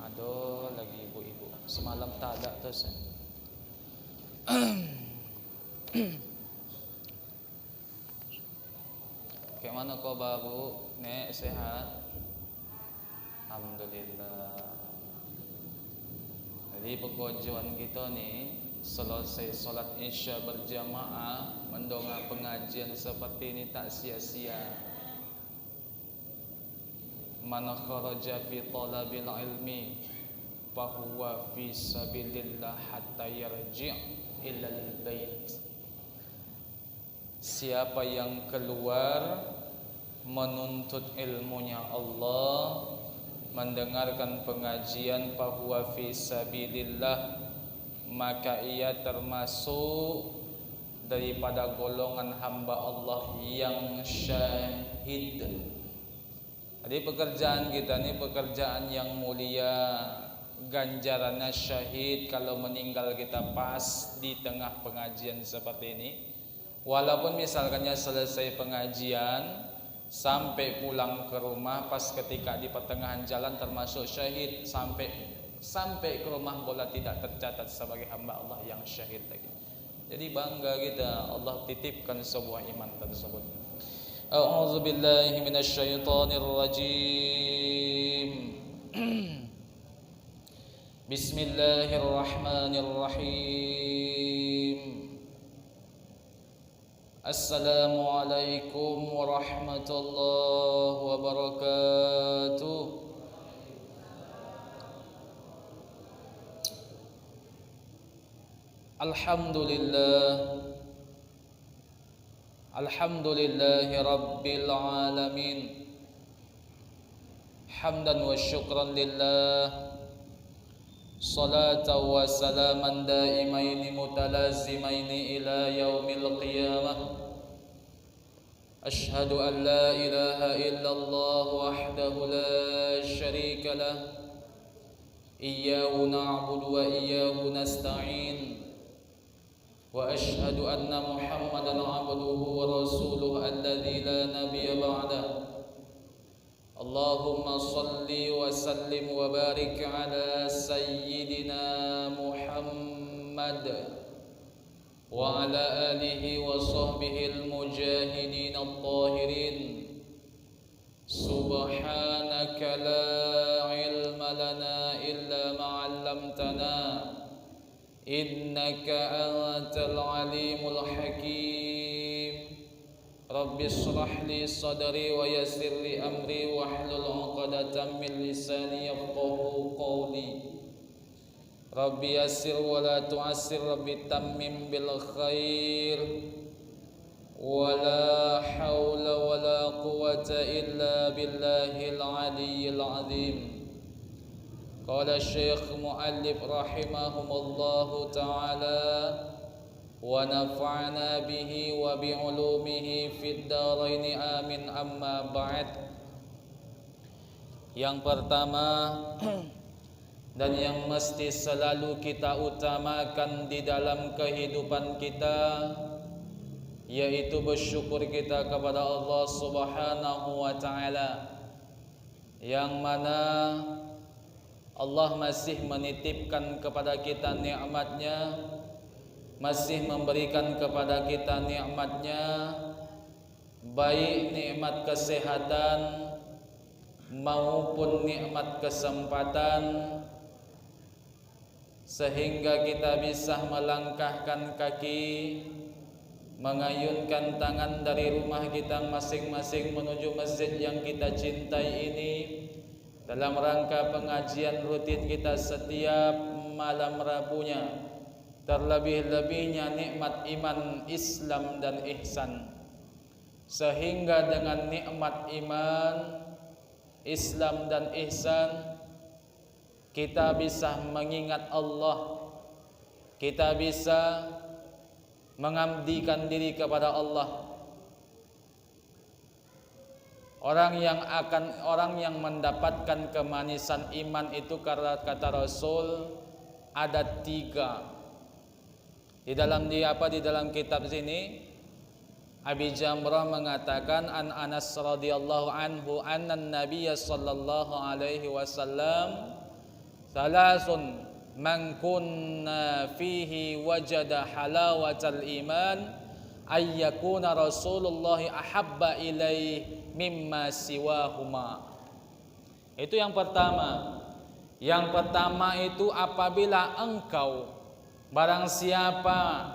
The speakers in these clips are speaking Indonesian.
Aduh, lagi ibu-ibu. Semalam tak ada terus. Kayak mana kau babu? Nek sehat? Alhamdulillah. Jadi pekerjaan kita nih selesai solat isya berjamaah mendongak pengajian seperti ini tak sia-sia. Man kharaja fi talabil ilmi fahuwa fi sabilillah hatta yarji' ilal bait. Siapa yang keluar menuntut ilmunya Allah, mendengarkan pengajian fahuwa fi sabilillah, maka ia termasuk daripada golongan hamba Allah yang syahid. Jadi pekerjaan kita ini pekerjaan yang mulia, ganjarannya syahid kalau meninggal kita pas di tengah pengajian seperti ini. Walaupun misalkannya selesai pengajian sampai pulang ke rumah pas ketika di pertengahan jalan termasuk syahid, sampai ke rumah bola tidak tercatat sebagai hamba Allah yang syahid lagi. Jadi bangga kita Allah titipkan sebuah iman tersebut. A'udzu billahi minasyaitonir rajim. Bismillahirrahmanirrahim. Assalamualaikum warahmatullahi wabarakatuh. Alhamdulillahi rabbil alamin. Hamdan wa syukran lillah. Salatan wa salaman daimaini mutalazimaini ila yaumil qiyamah. Ashhadu an la ilaha illallah wahdahu la syarika lah. Iyyahu na'budu wa iyyahu nasta'in. Wa ashhadu anna Muhammadan abduhu wa rasuluhu alladzi la nabiyya ba'dah. Allahumma salli wa sallim wa barik ala sayyidina Muhammad wa ala alihi wa sahbihi al-mujahidin al-tahirin. Subhanaka la ilma lana illa ma 'allamtana innaka antal alimul hakim. Rabbi shrah li sadri wa yassir li amri wahlul 'uqdatam min lisani yafqahu qawli. Rabbi yassir wa la tu'assir, Rabbi tammim bil khair. Wa la hawla wa la quwwata illa billahil aliyyil azim. Qala Syekh Muallif rahimahumullahu ta'ala wa nafa'na bihi wa bi'ulumihi fid dharain amin, amma ba'd. Yang pertama dan yang mesti selalu kita utamakan di dalam kehidupan kita yaitu bersyukur kita kepada Allah Subhanahu wa ta'ala, yang mana Allah masih menitipkan kepada kita nikmatnya, masih memberikan kepada kita nikmatnya, baik nikmat kesehatan maupun nikmat kesempatan, sehingga kita bisa melangkahkan kaki, mengayunkan tangan dari rumah kita masing-masing menuju masjid yang kita cintai ini dalam rangka pengajian rutin kita setiap malam Rabunya. Terlebih-lebihnya nikmat iman, Islam dan ihsan. Sehingga dengan nikmat iman, Islam dan ihsan kita bisa mengingat Allah, kita bisa mengabdikan diri kepada Allah. Orang yang mendapatkan kemanisan iman itu karena kata Rasul ada 3. Di dalam kitab sini Abi Jamrah mengatakan an Anas radhiyallahu anhu anna Nabiy sallallahu alaihi wasallam Salasun man kunna fihi wajada halawatal iman ayyakuna Rasulullah ahabba ilaih mimma siwahuma. Itu yang pertama. Yang pertama itu apabila engkau, barang siapa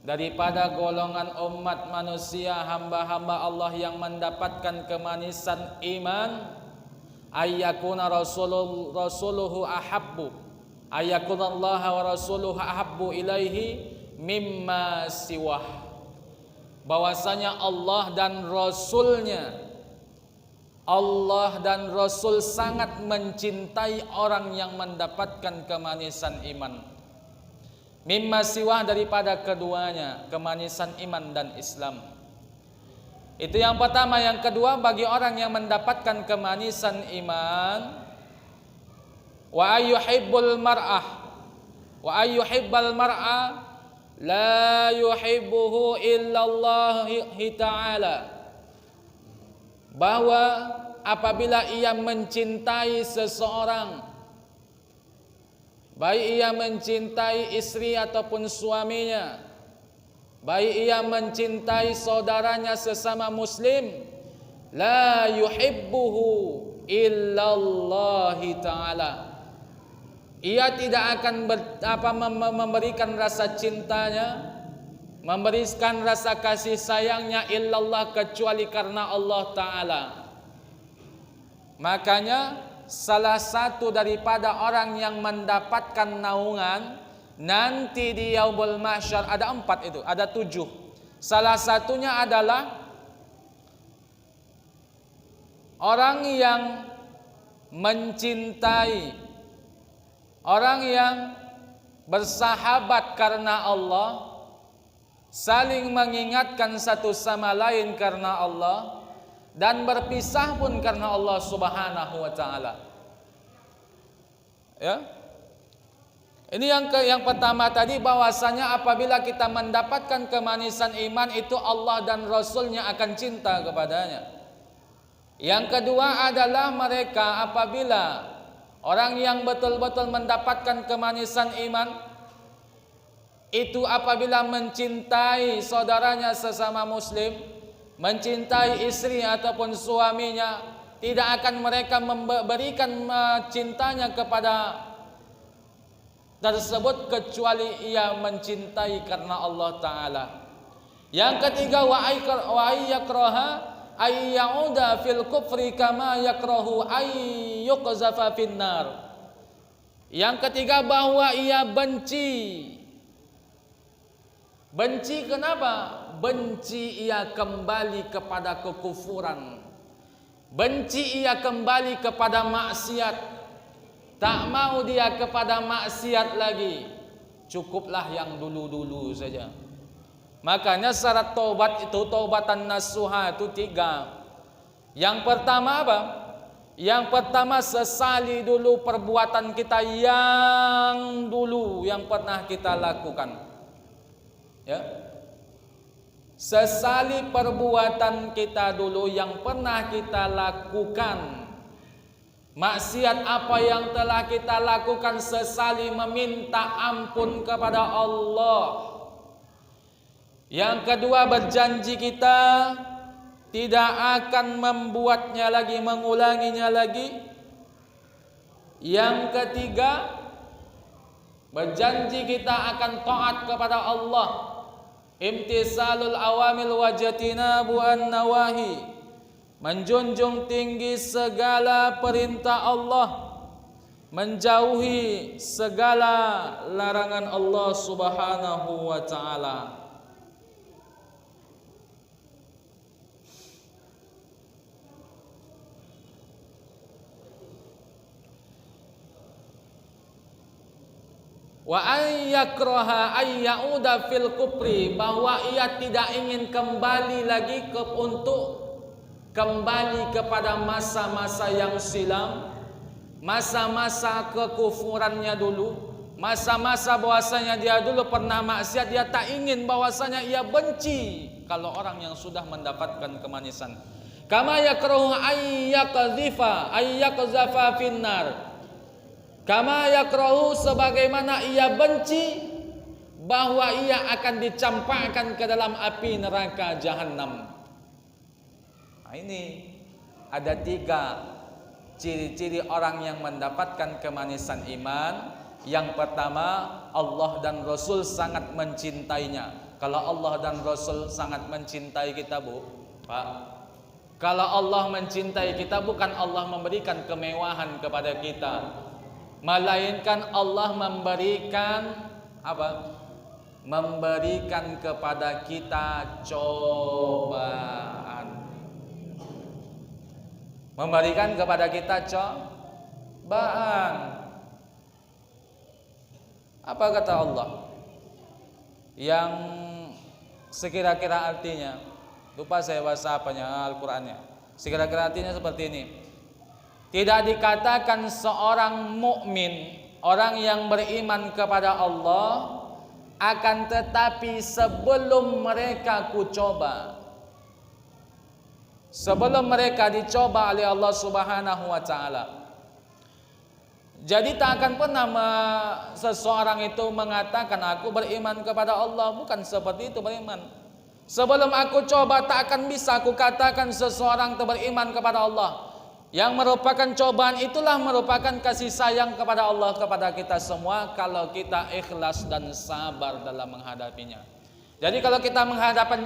daripada golongan umat manusia hamba-hamba Allah yang mendapatkan kemanisan iman, ayyakuna rasuluhu ahabbu, ayyakuna Allah wa rasuluhu ahabbu ilaihi mimma siwah, bahwasanya Allah dan Rasul sangat mencintai orang yang mendapatkan kemanisan iman. Mimma siwah daripada keduanya, kemanisan iman dan Islam. Itu yang pertama. Yang kedua, bagi orang yang mendapatkan kemanisan iman, wa ayyuhibbul mar'ah la yuhibbuhu illallahi ta'ala, bahwa apabila ia mencintai seseorang, baik ia mencintai istri ataupun suaminya, baik ia mencintai saudaranya sesama muslim, la yuhibbuhu illallahi ta'ala, ia tidak akan memberikan rasa cintanya, memberikan rasa kasih sayangnya illallah, kecuali karena Allah Ta'ala. Makanya salah satu daripada orang yang mendapatkan naungan nanti di yaumul mahsyar, ada 4 itu, ada 7. Salah satunya adalah orang yang mencintai, orang yang bersahabat karena Allah, saling mengingatkan satu sama lain karena Allah, dan berpisah pun karena Allah Subhanahu wa taala. Ya. Ini yang pertama tadi, bahwasanya apabila kita mendapatkan kemanisan iman itu Allah dan Rasulnya akan cinta kepadanya. Yang kedua adalah mereka apabila orang yang betul-betul mendapatkan kemanisan iman itu apabila mencintai saudaranya sesama muslim, mencintai istri ataupun suaminya, tidak akan mereka memberikan cintanya kepada tersebut kecuali ia mencintai karena Allah Ta'ala. Yang ketiga, wa ayyakraha ayyauda fil kufri kama yakrahu ayyuqzafa finnar. Yang ketiga, bahwa ia benci. Benci kenapa? Benci ia kembali kepada kekufuran, benci ia kembali kepada maksiat, tak mau dia kepada maksiat lagi, cukuplah yang dulu-dulu saja. Makanya syarat taubat itu, taubatan nasuha itu 3. Yang pertama apa? Yang pertama, sesali dulu perbuatan kita yang dulu yang pernah kita lakukan. Ya, sesali perbuatan kita dulu yang pernah kita lakukan. Maksiat apa yang telah kita lakukan, sesali meminta ampun kepada Allah. Yang kedua, berjanji kita tidak akan membuatnya lagi, mengulanginya lagi. Yang ketiga, berjanji kita akan taat kepada Allah, imtisalul awamil wa jatinabu an-nawahi, menjunjung tinggi segala perintah Allah, menjauhi segala larangan Allah Subhanahu wa taala. Wa ayyakraha ayyauda fil kufri, bahwa ia tidak ingin kembali lagi untuk kembali kepada masa-masa yang silam, masa-masa kekufurannya dulu, masa-masa bahwasanya dia dulu pernah maksiat. Dia tak ingin, bahwasanya ia benci kalau orang yang sudah mendapatkan kemanisan. Kama yakrahu ayyaqdhifa finnar, Kama yakrahu, sebagaimana ia benci bahwa ia akan dicampakkan ke dalam api neraka jahanam. Nah, ini ada 3 ciri-ciri orang yang mendapatkan kemanisan iman. Yang pertama, Allah dan Rasul sangat mencintainya. Kalau Allah dan Rasul sangat mencintai kita, Bu, Pak, kalau Allah mencintai kita, bukan Allah memberikan kemewahan kepada kita, melainkan Allah memberikan apa? Memberikan kepada kita cobaan. Memberikan kepada kita cobaan. Apa kata Allah? Yang sekira-kira artinya, lupa saya bahasa apanya, Al-Qur'annya. Sekira-kira artinya seperti ini. Tidak dikatakan seorang mukmin, orang yang beriman kepada Allah, akan tetapi sebelum mereka kucoba, sebelum mereka dicoba oleh Allah Subhanahu wa taala. Jadi tak akan pernah seseorang itu mengatakan aku beriman kepada Allah. Bukan seperti itu beriman. Sebelum aku coba, tak akan bisa aku katakan seseorang itu beriman kepada Allah. Yang merupakan cobaan itulah merupakan kasih sayang kepada Allah kepada kita semua, kalau kita ikhlas dan sabar dalam menghadapinya. Jadi kalau kita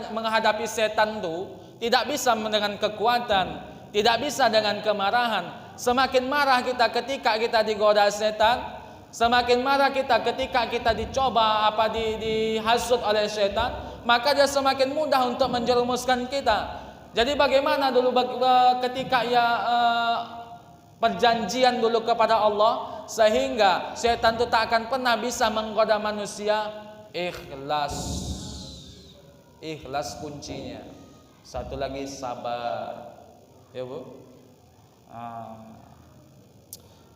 menghadapi setan itu tidak bisa dengan kekuatan, tidak bisa dengan kemarahan. Semakin marah kita ketika kita digoda setan, semakin marah kita ketika kita dicoba dihasut oleh setan, maka dia semakin mudah untuk menjerumuskan kita. Jadi bagaimana dulu ketika ia perjanjian dulu kepada Allah, sehingga setan itu tak akan pernah bisa menggoda manusia. Ikhlas, ikhlas kuncinya. Satu lagi sabar, ya Bu.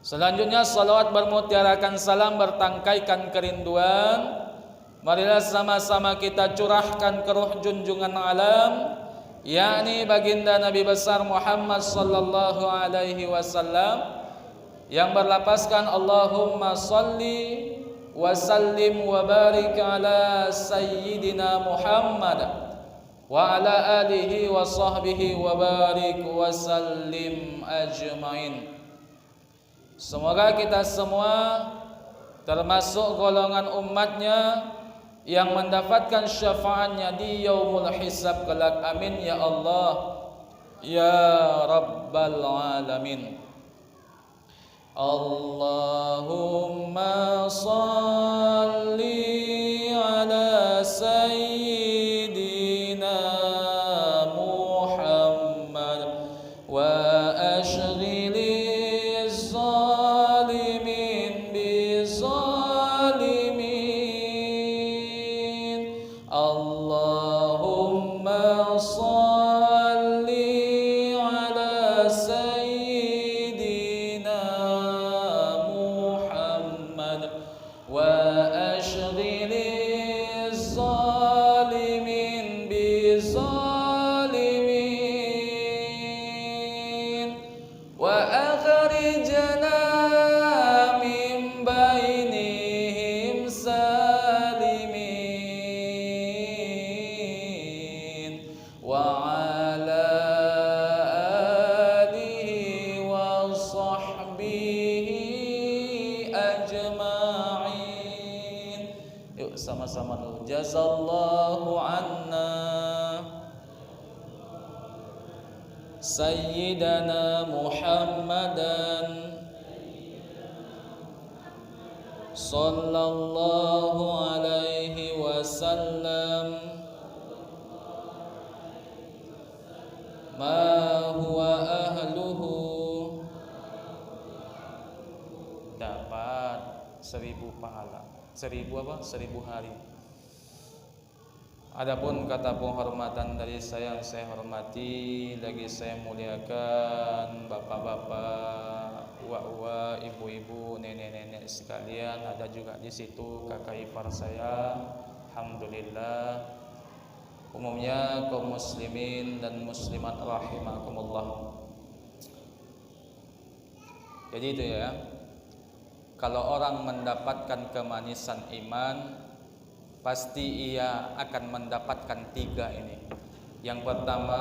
Selanjutnya salawat bermutiarakan salam, bertangkaikan kerinduan. Marilah sama-sama kita curahkan ke ruh junjungan alam, yakni baginda Nabi besar Muhammad sallallahu alaihi wasallam, yang berlapaskan Allahumma salli wa sallim wa barik ala sayyidina Muhammad wa ala alihi wa sahbihi wa barik wa sallim ajmain. Semoga kita semua termasuk golongan umatnya yang mendapatkan syafaatnya di yaumul hisab kelak. Amin ya Allah ya Rabbal alamin. Allahumma salli ala sayyidina Muhammad wa ashghili sama-sama dulu. Jazallahu anna Sayyidana Muhammadan sallallahu alaihi wasallam ma huwa ahluhu, dapat 1000 pahala. 1000 hari. Adapun kata penghormatan dari saya yang saya hormati, lagi saya muliakan bapak-bapak, uwa-uwa, ibu-ibu, nenek-nenek sekalian, ada juga di situ kakak ipar saya. Alhamdulillah. Umumnya kaum muslimin dan muslimat rahimakumullah. Jadi itu ya. kalau orang mendapatkan kemanisan iman, pasti ia akan mendapatkan 3 ini. Yang pertama,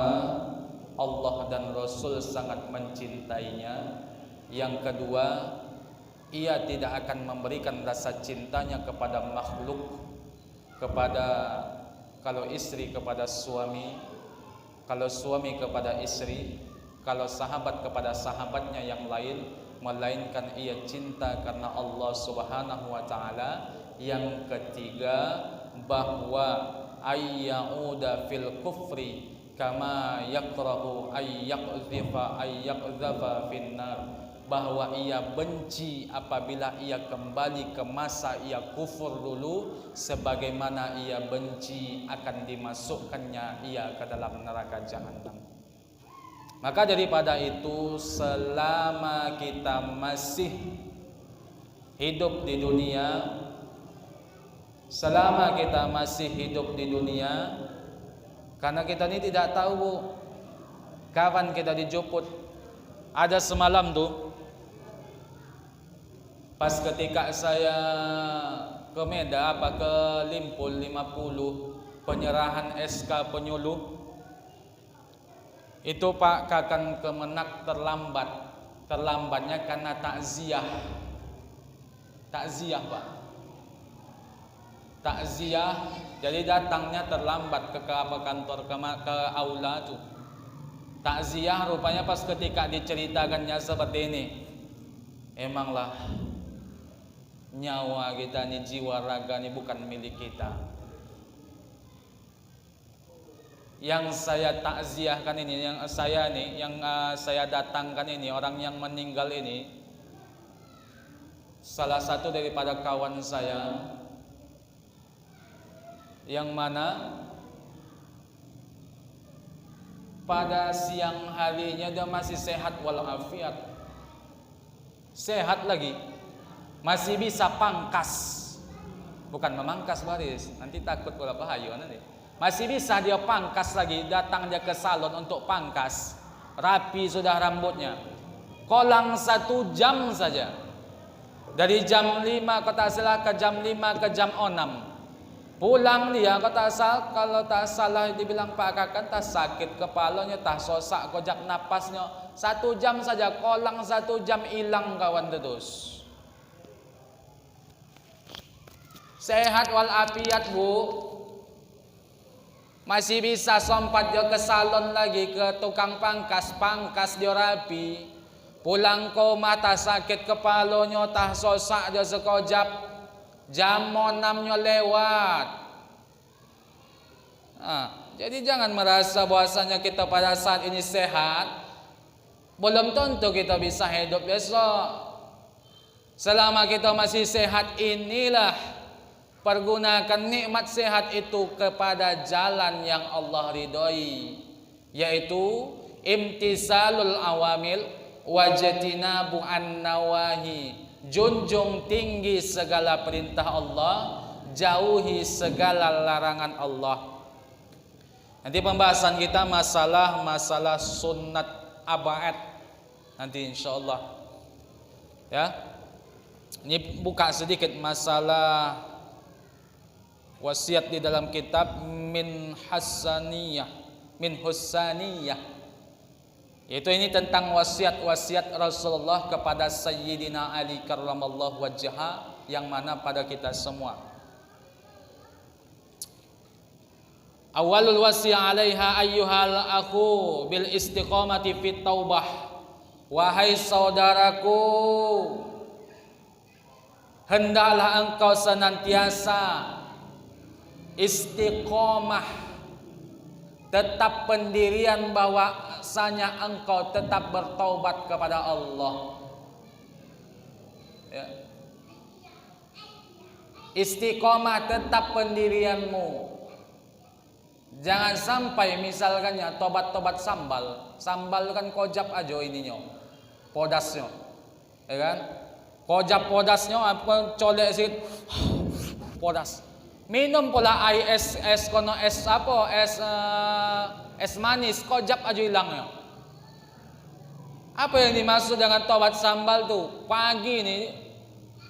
Allah dan Rasul sangat mencintainya. Yang kedua, ia tidak akan memberikan rasa cintanya kepada makhluk, kepada kalau istri kepada suami, kalau suami kepada istri, kalau sahabat kepada sahabatnya yang lain, melainkan ia cinta karena Allah Subhanahu wa taala. Yang ketiga, bahwa ayyauda fil kufri kama yakrahu ayyaqdhafa finnar, bahwa ia benci apabila ia kembali ke masa ia kufur dulu, sebagaimana ia benci akan dimasukkannya ia ke dalam neraka jahanam. Maka daripada itu, selama kita masih hidup di dunia, karena kita ini tidak tahu kapan kita dijemput. Ada semalam tuh, pas ketika saya ke Medan ke Limpul 50 penyerahan SK penyuluh, itu Pak Kakan Kemenak terlambatnya karena takziah Pak, takziah, jadi datangnya terlambat ke kantor ke aula tuh. Takziah rupanya pas ketika diceritakannya seperti ini, emanglah nyawa kita nih, jiwa raga nih bukan milik kita. Yang saya takziahkan ini, yang saya datangkan ini, orang yang meninggal ini, salah satu daripada kawan saya, yang mana pada siang harinya dia masih sehat walafiat, sehat lagi, masih bisa pangkas, bukan memangkas baris, nanti takut pula bahaya nanti. Masih bisa dia pangkas lagi, datang dia ke salon untuk pangkas, rapi sudah rambutnya. Kolang 1 jam saja, dari jam 5 kata salah ke jam 5 ke jam 6. Pulang dia kalau tak salah dibilang Pak Kakan, tak sakit kepalanya, tak sosak kojak napasnya. 1 jam saja, kolang 1 jam hilang kawan terus. Sehat walafiat Bu. Masih bisa sompat dia ke salon lagi, ke tukang pangkas dia rapi. Pulang ko mata sakit kepalanya, tak sosak dia sekojap. Jam 6-nya lewat. Jadi jangan merasa bahwasanya kita pada saat ini sehat, belum tentu kita bisa hidup besok. Selama kita masih sehat, inilah pergunakan nikmat sehat itu kepada jalan yang Allah ridhoi, yaitu imtisalul awamil wajtinabu an-nawahi. Junjung tinggi segala perintah Allah, jauhi segala larangan Allah. Nanti pembahasan kita masalah sunnat abaat nanti insyaallah. Ya. Ini buka sedikit masalah wasiat di dalam kitab min Hussaniyah. Yaitu ini tentang wasiat Rasulullah kepada Sayyidina Ali karramallahu wajhahu, yang mana pada kita semua. Awalul wasiyah 'alaiha ayyuhal akhu bil istiqamati fit taubah. Wahai saudaraku, hendaklah engkau senantiasa istiqomah, tetap pendirian bahwasanya engkau tetap bertaubat kepada Allah. Ya. Istiqomah, tetap pendirianmu. Jangan sampai misalkannya tobat-tobat sambal kan kojap aja ininya, podasnya, ya kan? Kojap podasnya apa colek sih, podas. Minum pula air es kono es apa es manis, kojap aja hilangnya. Apa yang dimaksud dengan tobat sambal tuh? Pagi nih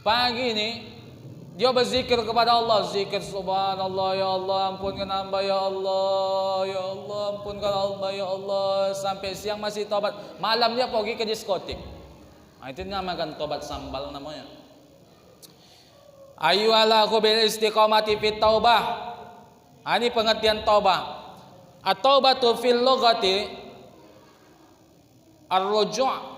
Pagi ini dia berzikir kepada Allah, zikir subhanallah, ya Allah ampunkan hamba, ya Allah ampunkan hamba, ya Allah, sampai siang masih tobat, malam dia pergi ke diskotik. Nah, itu namakan tobat sambal namanya. Ayyuhallahu bil istiqamati fit taubah. Ini pengertian taubah. At-taubatu fil lughati ar-ruju'.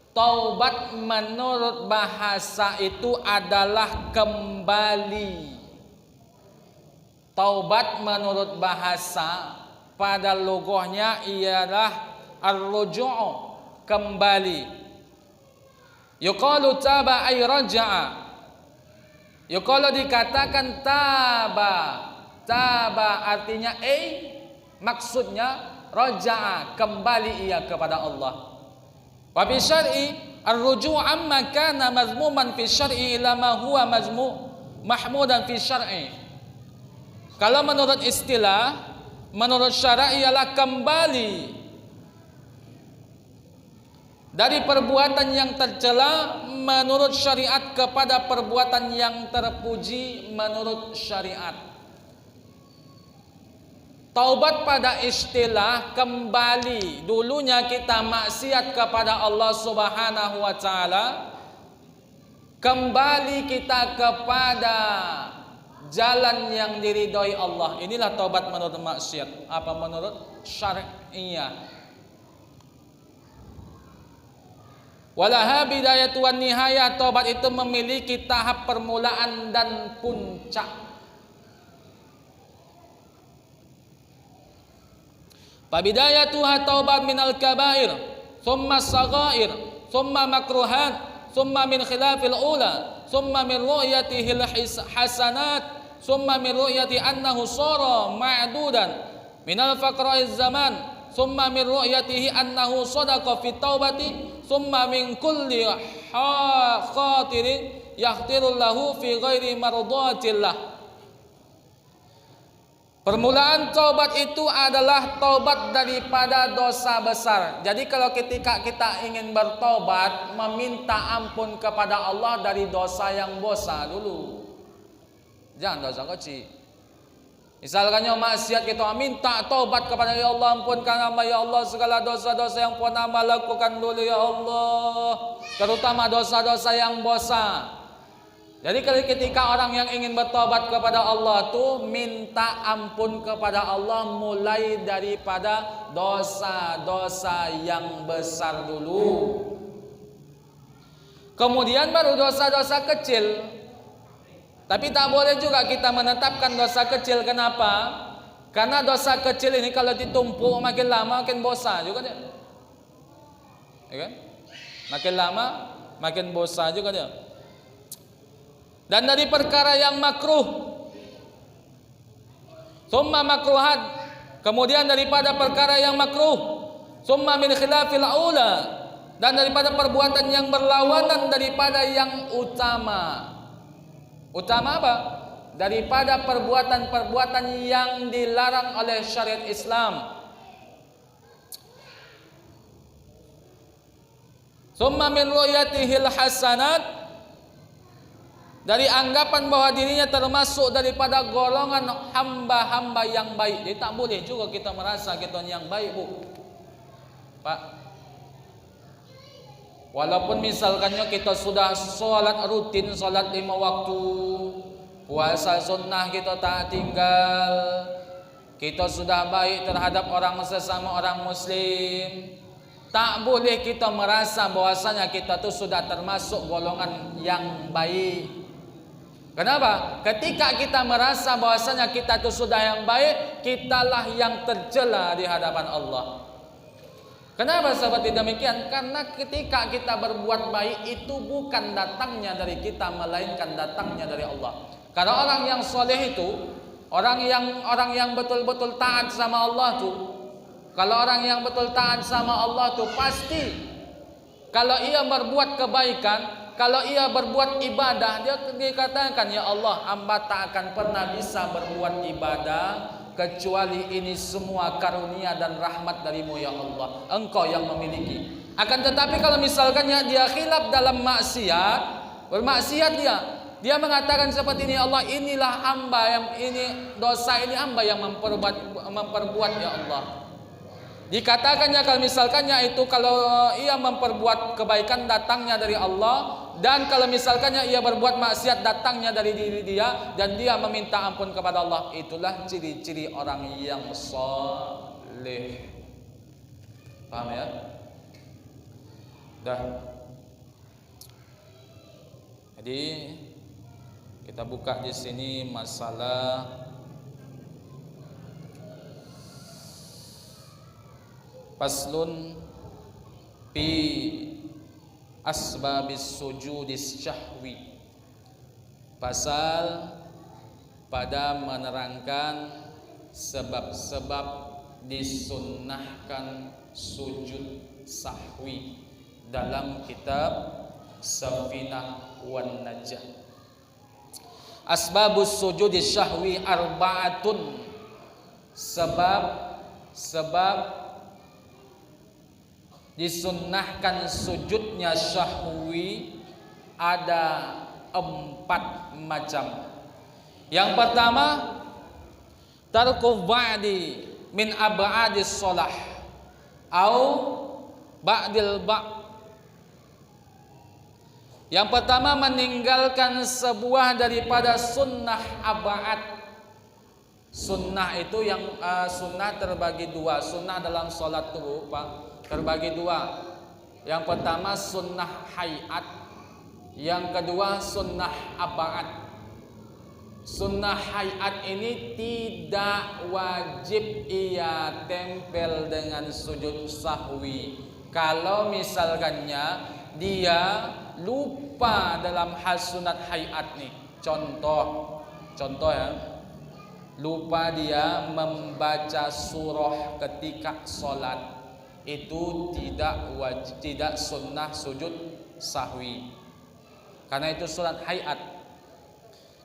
Taubat menurut bahasa itu adalah kembali. Taubat menurut bahasa pada logohnya ialah ar-ruju', kembali. Yuqalu taba ay raja'a. Yuqalu dikatakan taba. Taba artinya maksudnya raja'a, kembali ia kepada Allah. Wa fi syar'i ar-ruju' amma kana mazmuman fi syar'i ila ma huwa mahmudan fi syar'i. Kalau menurut istilah, menurut syara' ialah kembali dari perbuatan yang tercela menurut syariat kepada perbuatan yang terpuji menurut syariat. Taubat pada istilah kembali. Dulunya kita maksiat kepada Allah Subhanahu wa taala, kembali kita kepada jalan yang diridhoi Allah. Inilah taubat menurut maksiat. Apa menurut syariah? Walaha bidayatu wan nihayah. Taubat itu memiliki tahap permulaan dan puncak. Pabidayatuha taubat minal kabair, thumma saghair, thumma makruhat, thumma min khilafil ula, thumma min ru'yatihil hasanat, thumma min ru'yati annahu sara ma'dudan minal faqra'iz zaman, thumma min ru'yatihi annahu sadaqa fit taubati, thumma min kulli khatirin yahtirul lahu fi ghairi mardatillah. Permulaan taubat itu adalah taubat daripada dosa besar. Jadi kalau ketika kita ingin bertobat, meminta ampun kepada Allah dari dosa yang besar dulu. Jangan dosa kecil. Misalkan maksiat kita minta taubat kepada ya Allah, ampunkan hamba ya Allah segala dosa-dosa yang pernah hamba lakukan dulu ya Allah, terutama dosa-dosa yang besar. Jadi ketika orang yang ingin bertobat kepada Allah tuh minta ampun kepada Allah mulai daripada dosa-dosa yang besar dulu. Kemudian baru dosa-dosa kecil. Tapi tak boleh juga kita menetapkan dosa kecil. Kenapa? Karena dosa kecil ini kalau ditumpuk makin lama makin bosan juga dia. Ya kan? Makin lama makin bosan juga dia. Dan dari perkara yang makruh, summa makruhat, kemudian daripada perkara yang makruh, summa min khilafil aula, dan daripada perbuatan yang berlawanan daripada yang utama. Utama apa? Daripada perbuatan-perbuatan yang dilarang oleh syariat Islam. Summa min ru'yatihil hasanat, dari anggapan bahwa dirinya termasuk daripada golongan hamba-hamba yang baik. Jadi tak boleh juga kita merasa kita yang baik, Bu. Pak. Walaupun misalkannya kita sudah sholat rutin, sholat 5 waktu, puasa sunnah kita tak tinggal, kita sudah baik terhadap orang sesama orang muslim, tak boleh kita merasa bahwasanya kita tuh sudah termasuk golongan yang baik. Kenapa? Ketika kita merasa bahwasanya kita itu sudah yang baik, kitalah yang tercela di hadapan Allah. Kenapa seperti demikian? Karena ketika kita berbuat baik itu bukan datangnya dari kita, melainkan datangnya dari Allah. Karena orang yang soleh itu, orang yang betul-betul taat sama Allah tuh, kalau orang yang betul taat sama Allah tuh pasti kalau ia berbuat kebaikan, kalau ia berbuat ibadah, dia dikatakan, ya Allah, hamba tak akan pernah bisa berbuat ibadah kecuali ini semua karunia dan rahmat darimu ya Allah. Engkau yang memiliki. Akan tetapi kalau misalkannya dia khilaf dalam maksiat, bermaksiat dia mengatakan seperti ini, Allah inilah hamba yang ini dosa ini hamba yang memperbuat ya Allah. Dikatakannya kalau misalkannya itu kalau ia memperbuat kebaikan datangnya dari Allah, dan kalau misalkannya ia berbuat maksiat datangnya dari diri dia, dan dia meminta ampun kepada Allah. Itulah ciri-ciri orang yang saleh. Paham ya? Dah. Jadi kita buka di sini masalah Faslun fi asbabis sujudis syahwi. Pasal pada menerangkan sebab-sebab disunnahkan sujud sahwi dalam kitab Safinah wan Najah. Asbabus sujudis syahwi arba'atun. Sebab disunnahkan sujudnya syahwi ada 4 macam. Yang pertama, tarku ba'di min ab'adis shalah au ba'dil Yang pertama, meninggalkan sebuah daripada sunnah ab'ad. Sunnah itu yang sunnah terbagi 2. Sunnah dalam sholat itu terbagi 2. Yang pertama sunnah hayat, yang kedua sunnah ab'ad. Sunnah hayat ini tidak wajib ia tempel dengan sujud sahwi. Kalau misalkannya dia lupa dalam hal sunat hayat nih. Contoh ya. Lupa dia membaca surah ketika sholat, itu tidak sunnah sujud sahwi, karena itu sunat hayat.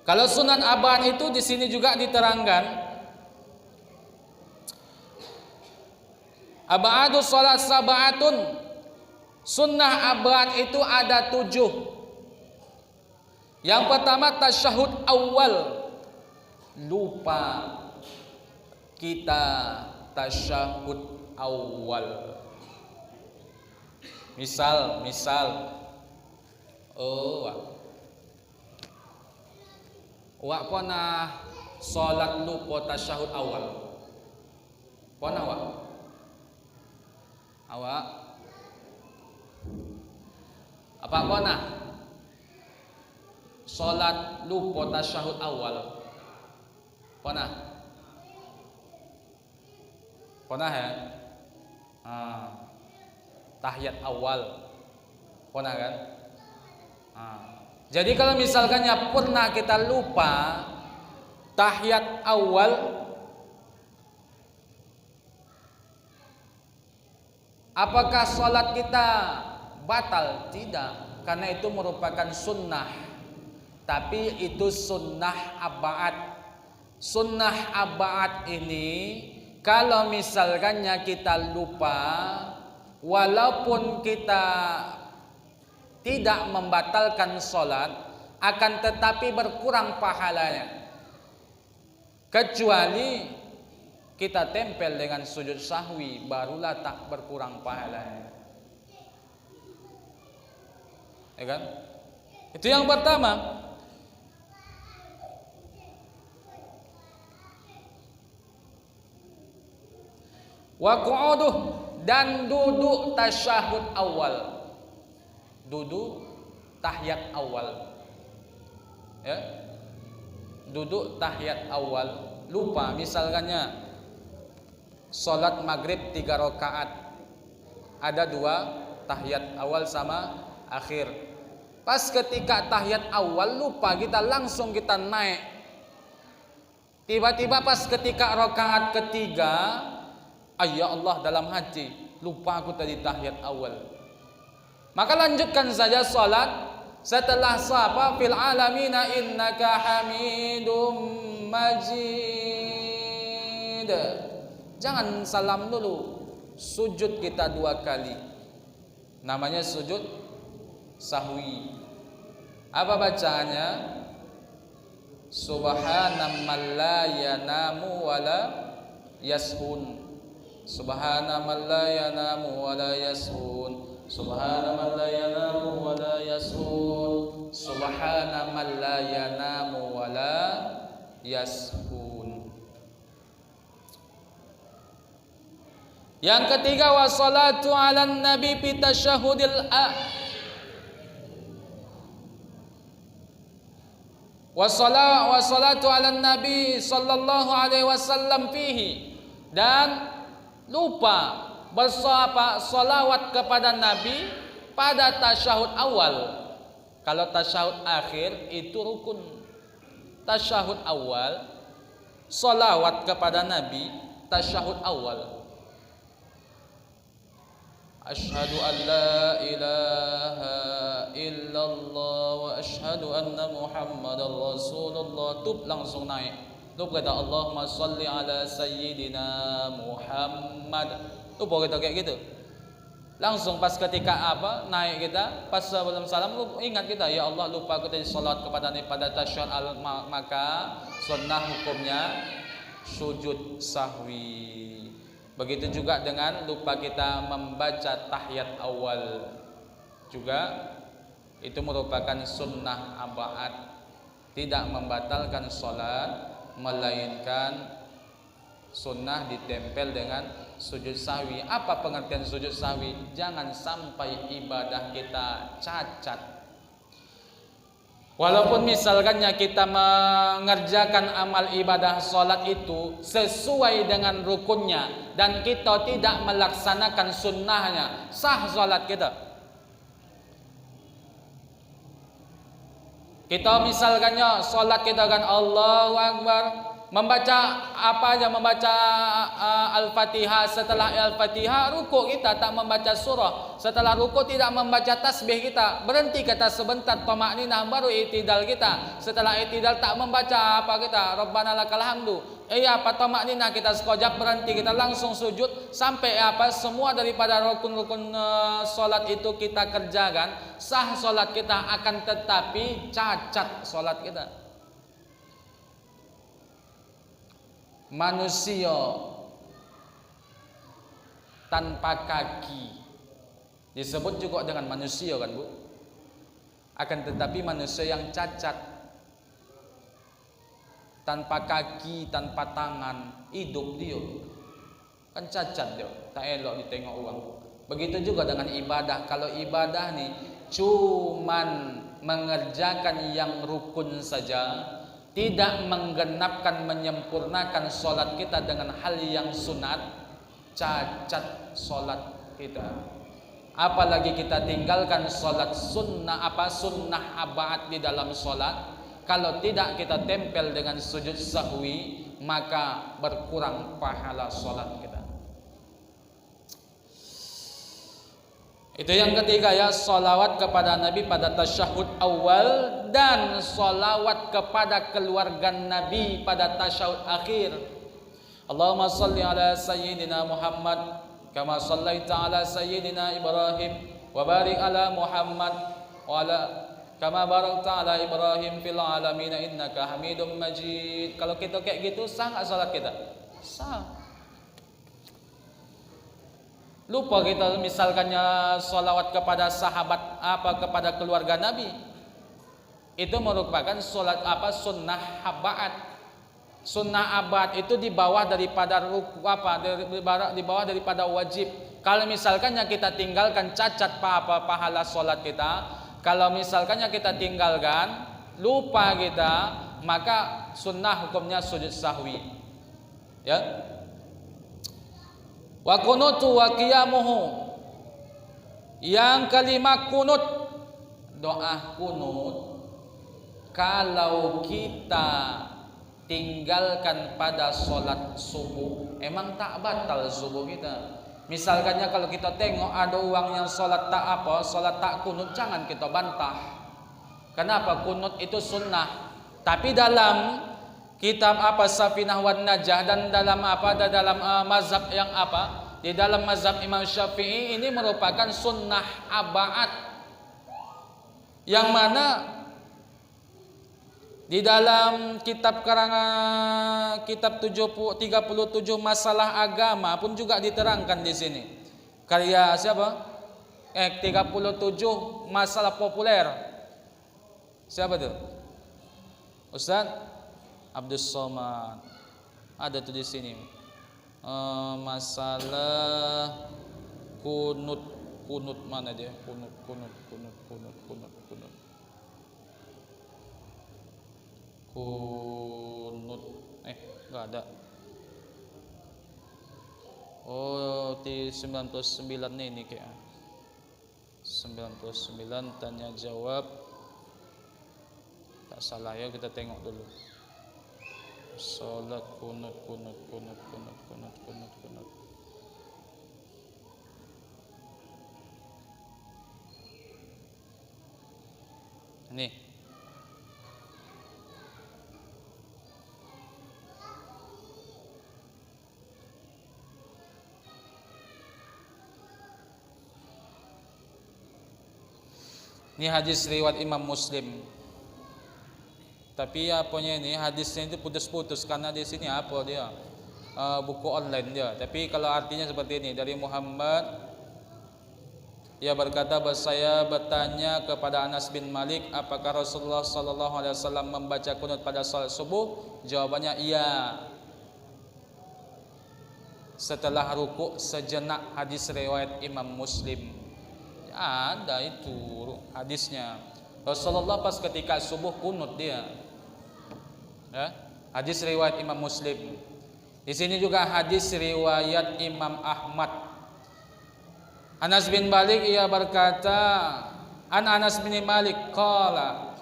Kalau sunat abad itu di sini juga diterangkan, abadu salat sab'atun. Sunnah abad itu ada 7. Yang pertama tasyahud awal. Lupa kita tasyahud awal. Misal wak pernah sholat lupa tasyahud awal. Pernah wak? Awak? Apa pernah sholat lupa tasyahud awal? Pernah? Pernah ya? Tahiyat awal. Pernah kan? Jadi kalau misalkannya pernah kita lupa tahiyat awal, apakah sholat kita batal? Tidak, karena itu merupakan sunnah. Tapi itu sunnah ab'ad. Sunnah ab'ad ini kalau misalkannya kita lupa, walaupun kita tidak membatalkan sholat, akan tetapi berkurang pahalanya. Kecuali kita tempel dengan sujud sahwi, barulah tak berkurang pahalanya. Ya kan? Itu yang pertama. Wa qu'uduh, dan duduk tasyahud awal. Duduk tahiyat awal. Ya. Duduk tahiyat awal. Lupa misalkannya salat maghrib 3 rakaat. Ada 2 tahiyat awal sama akhir. Pas ketika tahiyat awal lupa, kita langsung kita naik. Tiba-tiba pas ketika rakaat ketiga, ya Allah, dalam hati lupa aku tadi tahiyat awal. Maka lanjutkan saja salat. Setelah sapa fil alamina innaka hamidum majid. Jangan salam dulu. Sujud kita 2 kali. namanya sujud sahwi. Apa bacaannya? Subhanaman la yanamu wala yashun. Subhanaman la yanamu wala yashun. Subhanaman la yanamu wala yashun. Subhanaman la yanamu wala yashun. Yang ketiga, wassalatu ala nabi fi tasyahudil wassalatu ala nabi sallallahu alaihi wasallam fihi, dan lupa bersolawat kepada nabi pada tasyahud awal. Kalau tasyahud akhir itu rukun. Tasyahud awal solawat kepada nabi, tasyahud awal. Asyhadu an la ilaha illallah wa asyhadu anna Muhammadar Rasulullah. Tub langsung naik. Tub kata Allahumma shalli ala sayyidina Muhammad. Tub kita kayak gitu. Langsung pas ketika apa naik kita, pas sebelum salam ingat kita, ya Allah lupa kita salat kepada Nabi pada tasyahud maka sunnah hukumnya sujud sahwi. Begitu juga dengan lupa kita membaca tahiyat awal, juga itu merupakan sunnah abaat, tidak membatalkan sholat, melainkan sunnah ditempel dengan sujud sahwi. Apa pengertian sujud sahwi? Jangan sampai ibadah kita cacat. Walaupun misalkannya kita mengerjakan amal ibadah sholat itu sesuai dengan rukunnya dan kita tidak melaksanakan sunnahnya, sah sholat kita. Kita misalkannya sholat kita kan Allahu Akbar, membaca apa aja, membaca Al-Fatihah, setelah Al-Fatihah ruku kita tak membaca surah, setelah ruku tidak membaca tasbih kita, berhenti kata sebentar tamakninah baru i'tidal kita, setelah i'tidal tak membaca apa kita Rabbana lakal hamdu, apa tamakninah kita sekejap berhenti, kita langsung sujud sampai apa semua daripada rukun-rukun salat itu kita kerjakan, sah salat kita, akan tetapi cacat salat kita. Manusia tanpa kaki disebut juga dengan manusia kan Bu, akan tetapi manusia yang cacat, tanpa kaki, tanpa tangan, hidup dia kan cacat dia, tak elok ditengok orang. Begitu juga dengan ibadah. Kalau ibadah nih cuman mengerjakan yang rukun saja, tidak menggenapkan, menyempurnakan solat kita dengan hal yang sunat, cacat solat kita. Apalagi kita tinggalkan solat sunnah, sunnah abaat di dalam solat. Kalau tidak kita tempel dengan sujud sahwi, maka berkurang pahala solat kita. Itu yang ketiga ya, salawat kepada Nabi pada tasyahud awal dan salawat kepada keluarga Nabi pada tasyahud akhir. Allahumma salli ala sayyidina Muhammad kama sallaita ala sayyidina Ibrahim wa barik ala Muhammad wa ala kama barakta ala Ibrahim fil alamin innaka Hamidum Majid. Kalau kita kayak gitu sah enggak salat kita? Sah. Lupa kita misalkannya salawat kepada sahabat kepada keluarga Nabi, itu merupakan salat sunnah abaat. Sunnah abaat itu di bawah daripada di bawah daripada wajib. Kalau misalkannya kita tinggalkan, cacat pahala salat kita. Kalau misalkannya kita tinggalkan, lupa kita, maka sunnah hukumnya sujud sahwi. Ya. Wa kunutu wa qiyamuhu. Yang kelima kunut, doa kunut. Kalau kita tinggalkan pada solat subuh, emang tak batal subuh kita. Misalkannya kalau kita tengok ada orang yang solat tak kunut, jangan kita bantah. Kenapa? Kunut itu sunnah. Tapi dalam kitab Safinah wan Najah dan dalam mazhab yang di dalam mazhab Imam Syafi'i ini merupakan sunnah abaat, yang mana di dalam kitab karangan kitab 37 masalah agama pun juga diterangkan di sini. Karya siapa? 37 masalah populer. Siapa tuh? Ustaz Abdul Somad. Ada tuh di sini. Masalah kunut mana dia? Kunut. Enggak ada. Oh, di 99 ini kayak 99 tanya jawab. Tak salah ya, kita tengok dulu. Salat kunut. Ini Ini hadis riwayat Imam Muslim. Tapi apanya ini hadisnya itu putus-putus karena di sini apa dia? Buku online dia. Tapi kalau artinya seperti ini, dari Muhammad, ia berkata bahwa saya bertanya kepada Anas bin Malik, apakah Rasulullah sallallahu alaihi wasallam membaca kunut pada salat subuh? Jawabannya iya. Setelah rukuk sejenak, hadis riwayat Imam Muslim. Ada itu hadisnya. Rasulullah pas ketika subuh kunut dia. Ya, hadis riwayat Imam Muslim. Di sini juga hadis riwayat Imam Ahmad. Anas bin Malik ia berkata, Anas bin Malik qala,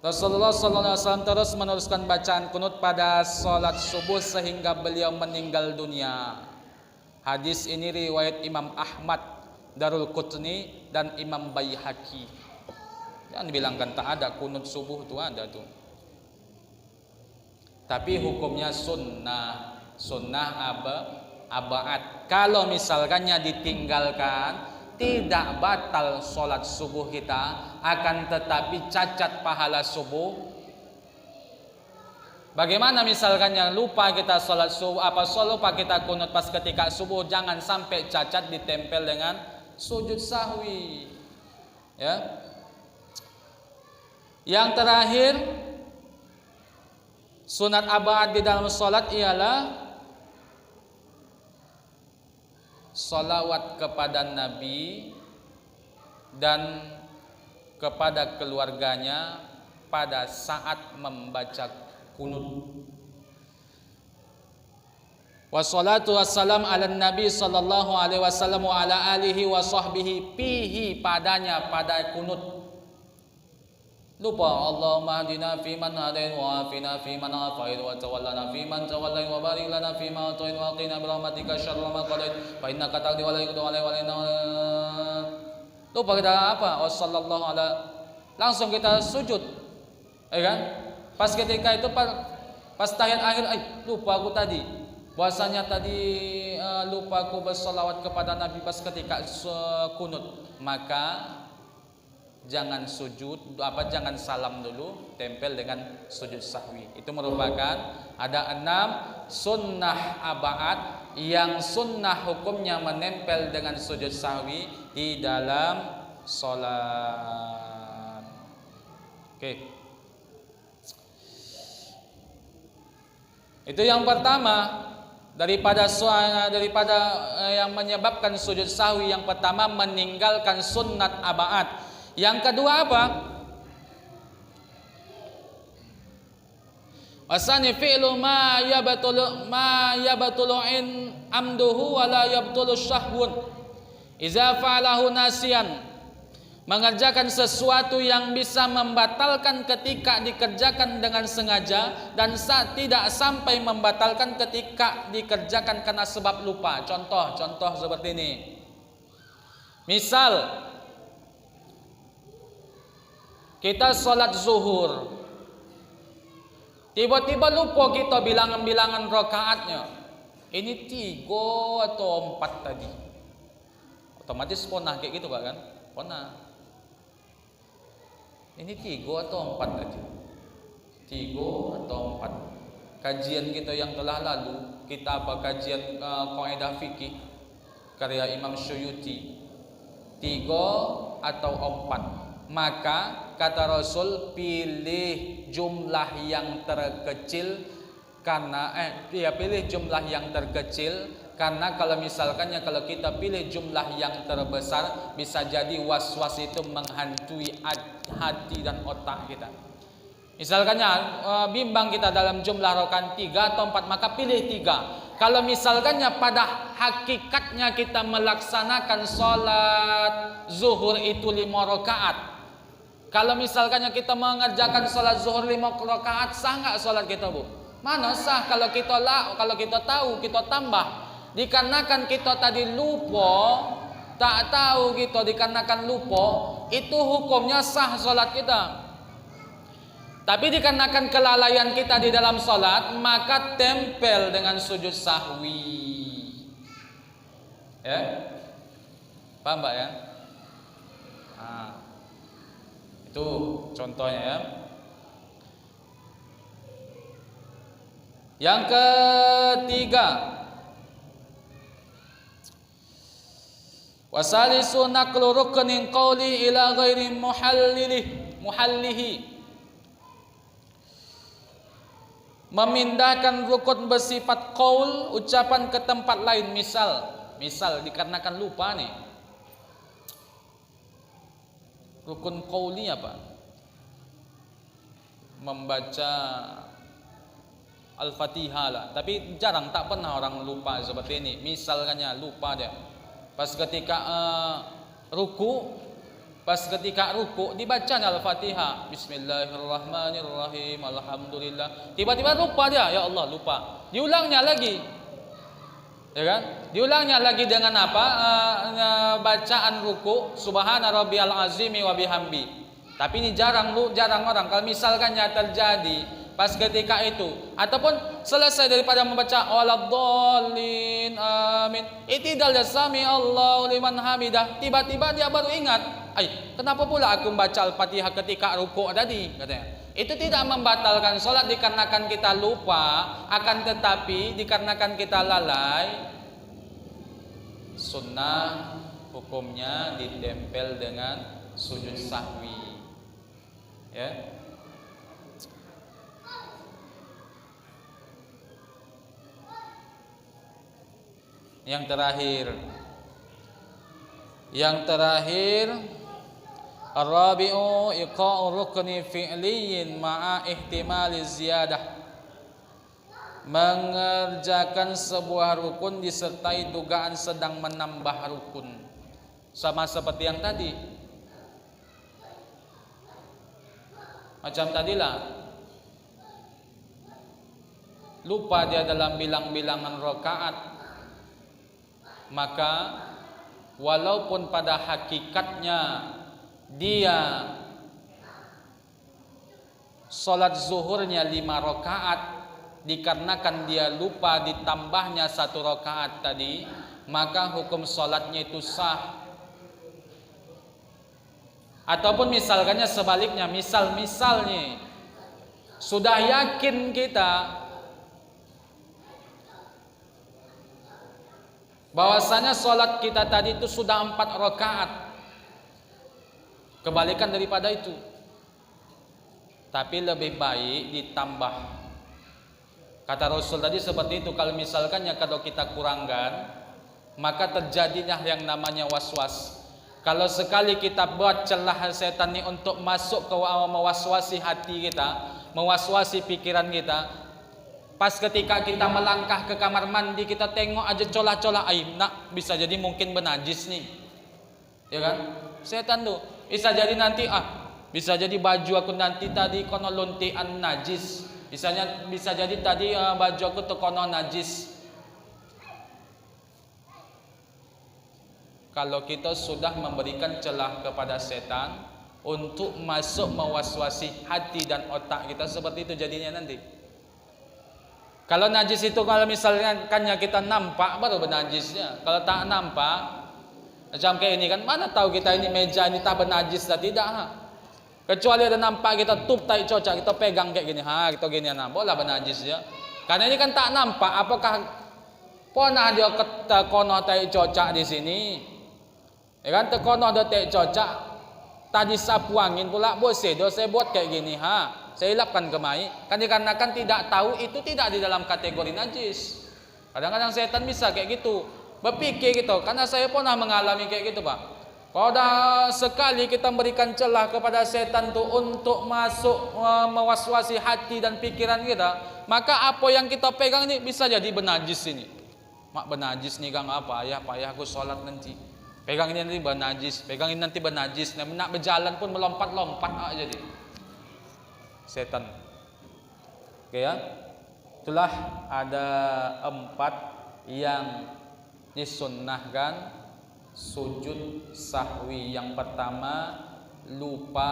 Rasulullah sallallahu alaihi wasallam terus meneruskan bacaan kunut pada salat subuh sehingga beliau meninggal dunia. Hadis ini riwayat Imam Ahmad, Darul Qutni dan Imam Baihaqi. Jangan dibilangkan tak ada, kunut subuh itu ada tuh. Tapi hukumnya sunnah. Sunnah abaat. Kalau misalkannya ditinggalkan, tidak batal sholat subuh kita, akan tetapi cacat pahala subuh. Bagaimana misalkannya lupa kita sholat subuh, lupa kita kunut pas ketika subuh, jangan sampai cacat ditempel dengan sujud sahwi. Ya. Yang terakhir, sunat abaat di dalam sholat ialah sholawat kepada Nabi dan kepada keluarganya pada saat membaca kunut. Wassalatu wassalam ala Nabi sallallahu alaihi wasallam wa ala alihi wa sahbihi fihi, padanya pada kunut. Lupa Allahumma hadina fi man hadain wa afina fi man afait wa tawallana fi man tawallait wa barik lana fi ma atait wa qina bi rahmatika syarra ma qadait fa innaka taqdi wa la yuqda alaihi wa la. Lupa kita apa? Wassallallahu ala, langsung kita sujud. Ya kan? Pas ketika itu pas tahiyat akhir, lupa aku tadi. Bahwasanya tadi lupa aku bersolawat kepada Nabi pas ketika kunut. Maka jangan sujud, jangan salam dulu, tempel dengan sujud sahwi. Itu merupakan ada 6 sunnah abaat yang sunnah hukumnya menempel dengan sujud sahwi di dalam sholat. Oke. Itu yang pertama daripada yang menyebabkan sujud sahwi. Yang pertama meninggalkan sunnat abaat. Yang kedua apa? Wasani fi'lu ma yabtulu in amduhu wa la yabtulu syahwun idza fa'alahu nasiyan. Mengerjakan sesuatu yang bisa membatalkan ketika dikerjakan dengan sengaja dan tidak sampai membatalkan ketika dikerjakan karena sebab lupa. Contoh seperti ini. Misal kita sholat zuhur, tiba-tiba lupa kita bilangan-bilangan rakaatnya. ini 3 atau 4 tadi. Otomatis ponah kayak gitu Pak kan? Ponah. Ini 3 atau 4 tadi. 3 atau 4. Kajian kita yang telah lalu, kita kajian kaidah fikih karya Imam Syuyuti, 3 atau 4. Maka kata Rasul, pilih jumlah yang terkecil karena pilih jumlah yang terkecil, karena kalau misalkannya kalau kita pilih jumlah yang terbesar, bisa jadi was-was itu menghantui hati dan otak kita. Misalkannya bimbang kita dalam jumlah rakaat 3 atau 4, maka pilih 3. Kalau misalkannya pada hakikatnya kita melaksanakan sholat zuhur itu 5 rakaat. Kalau misalkannya kita mengerjakan sholat zuhur 5 rakaat, sah nggak sholat kita Bu? Mana sah kalau kita tahu kita tambah. Dikarenakan kita tadi lupa, tak tahu kita dikarenakan lupa, itu hukumnya sah sholat kita. Tapi dikarenakan kelalaian kita di dalam sholat, maka tempel dengan sujud sahwi. Ya, paham Mbak ya? Nah, itu contohnya ya. Yang ketiga, wasalisu naqlu ruknin qawli ila ghairi muhallihi, memindahkan rukun bersifat qaul, ucapan ke tempat lain. Misal dikarenakan lupa nih, rukun qauli apa? Membaca Al-Fatihah lah. Tapi jarang, tak pernah orang lupa seperti ini. Misalnya lupa dia pas ketika ruku dibaca Al-Fatihah, Bismillahirrahmanirrahim, Alhamdulillah. Tiba-tiba lupa dia, ya Allah lupa. Diulangnya lagi, ya kan? Diulangnya lagi dengan apa? Bacaan ruku, Subhana rabbiyal azimi wa bihamdi. Tapi ini jarang orang. Kalau misalkannya terjadi pas ketika itu, ataupun selesai daripada membaca waladdallin amin, itidal sami Allahu liman hamidah, tiba-tiba dia baru ingat, kenapa pula aku membaca Al-Fatihah ketika ruku tadi, katanya. Itu tidak membatalkan sholat dikarenakan kita lupa, akan tetapi dikarenakan kita lalai, sunnah hukumnya ditempel dengan sujud sahwi. Ya. Yang terakhir ar-rabi'u iqa'u rukni fi'liyin ma'a ihtimali ziyadah, mengerjakan sebuah rukun disertai dugaan sedang menambah rukun. Sama seperti yang tadi, macam tadilah, lupa dia dalam bilang-bilangan rakaat, maka walaupun pada hakikatnya dia sholat zuhurnya 5 rakaat, dikarenakan dia lupa ditambahnya 1 rakaat tadi, maka hukum sholatnya itu sah. Ataupun misalkannya sebaliknya, misalnya sudah yakin kita bahwasanya sholat kita tadi itu sudah 4 rakaat, kebalikan daripada itu, tapi lebih baik ditambah. Kata Rasul tadi seperti itu. Kalau misalkannya kalau kita kurangkan, maka terjadinya yang namanya was-was. Kalau sekali kita buat celah setan ini untuk masuk ke mewaswasi hati kita, mewaswasi pikiran kita, pas ketika kita melangkah ke kamar mandi, kita tengok aja colah-colah air, bisa jadi mungkin benajis nih, ya kan? Setan tuh bisa jadi nanti bisa jadi baju aku nanti tadi kono lontian najis, bisa jadi tadi baju aku tuh kono najis. Kalau kita sudah memberikan celah kepada setan untuk masuk mewaswasi hati dan otak kita, seperti itu jadinya nanti. Kalau najis itu kalau misalnya kita nampak baru bernajisnya. Kalau tak nampak, macam kayak ini kan, mana tahu kita ini meja ini tak bernajis atau tidak. Kecuali ada nampak kita tup tai cocak, kita pegang kayak gini, kita gini boleh bernajis ya. Karena ini kan tak nampak, apakah pernah dia kono tai cocak di sini? Ya kan tekono ada tai cocak, tadi sapu angin pula bose, saya buat kayak gini, saya lapkan kemai. Kan dikarenakan tidak tahu itu tidak di dalam kategori najis. Kadang-kadang setan bisa kayak gitu, berpikir gitu. Karena saya pernah mengalami kayak gitu, Pak. Kalau dah sekali kita berikan celah kepada setan tu untuk masuk mewaswasi hati dan pikiran kita, maka apa yang kita pegang ini bisa jadi bernajis ini. Mak bernajis nih Kang apa? Ayah, Pak Ayah aku sholat nanti. Pegang ini nanti bernajis, pegang ini nanti bernajis. Nak berjalan pun melompat-lompat jadi. Setan. Oke ya. Itulah ada 4 yang disunnahkan sujud sahwi. Yang pertama, lupa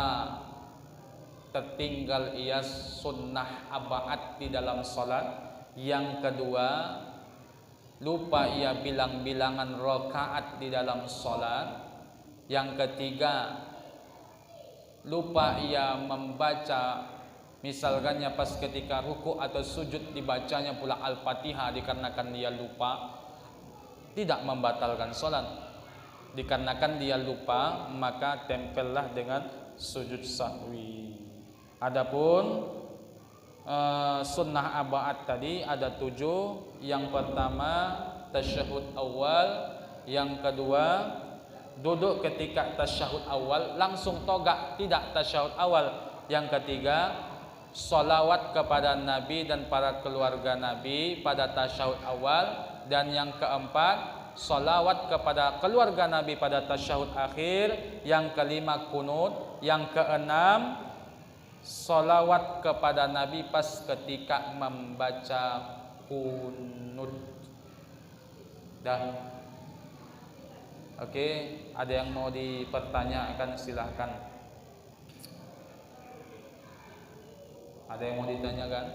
tertinggal ia sunnah abaat di dalam salat. Yang kedua, lupa ia bilang-bilangan rakaat di dalam salat. Yang ketiga, lupa ia membaca, misalkannya pas ketika ruku atau sujud dibacanya pula Al-Fatihah dikarenakan dia lupa, tidak membatalkan salat. Dikarenakan dia lupa, maka tempellah dengan sujud sahwi. Adapun sunnah abaat tadi ada 7. Yang pertama tasyahud awal, yang kedua duduk ketika tasyahud awal langsung togak, tidak tasyahud awal. Yang ketiga salawat kepada Nabi dan para keluarga Nabi pada tasyahud awal. Dan yang keempat salawat kepada keluarga Nabi pada tasyahud akhir. Yang kelima kunut. Yang keenam salawat kepada Nabi pas ketika membaca kunut. Dah. Oke, ada yang mau dipertanyakan silahkan. Ada yang mau ditanyakan?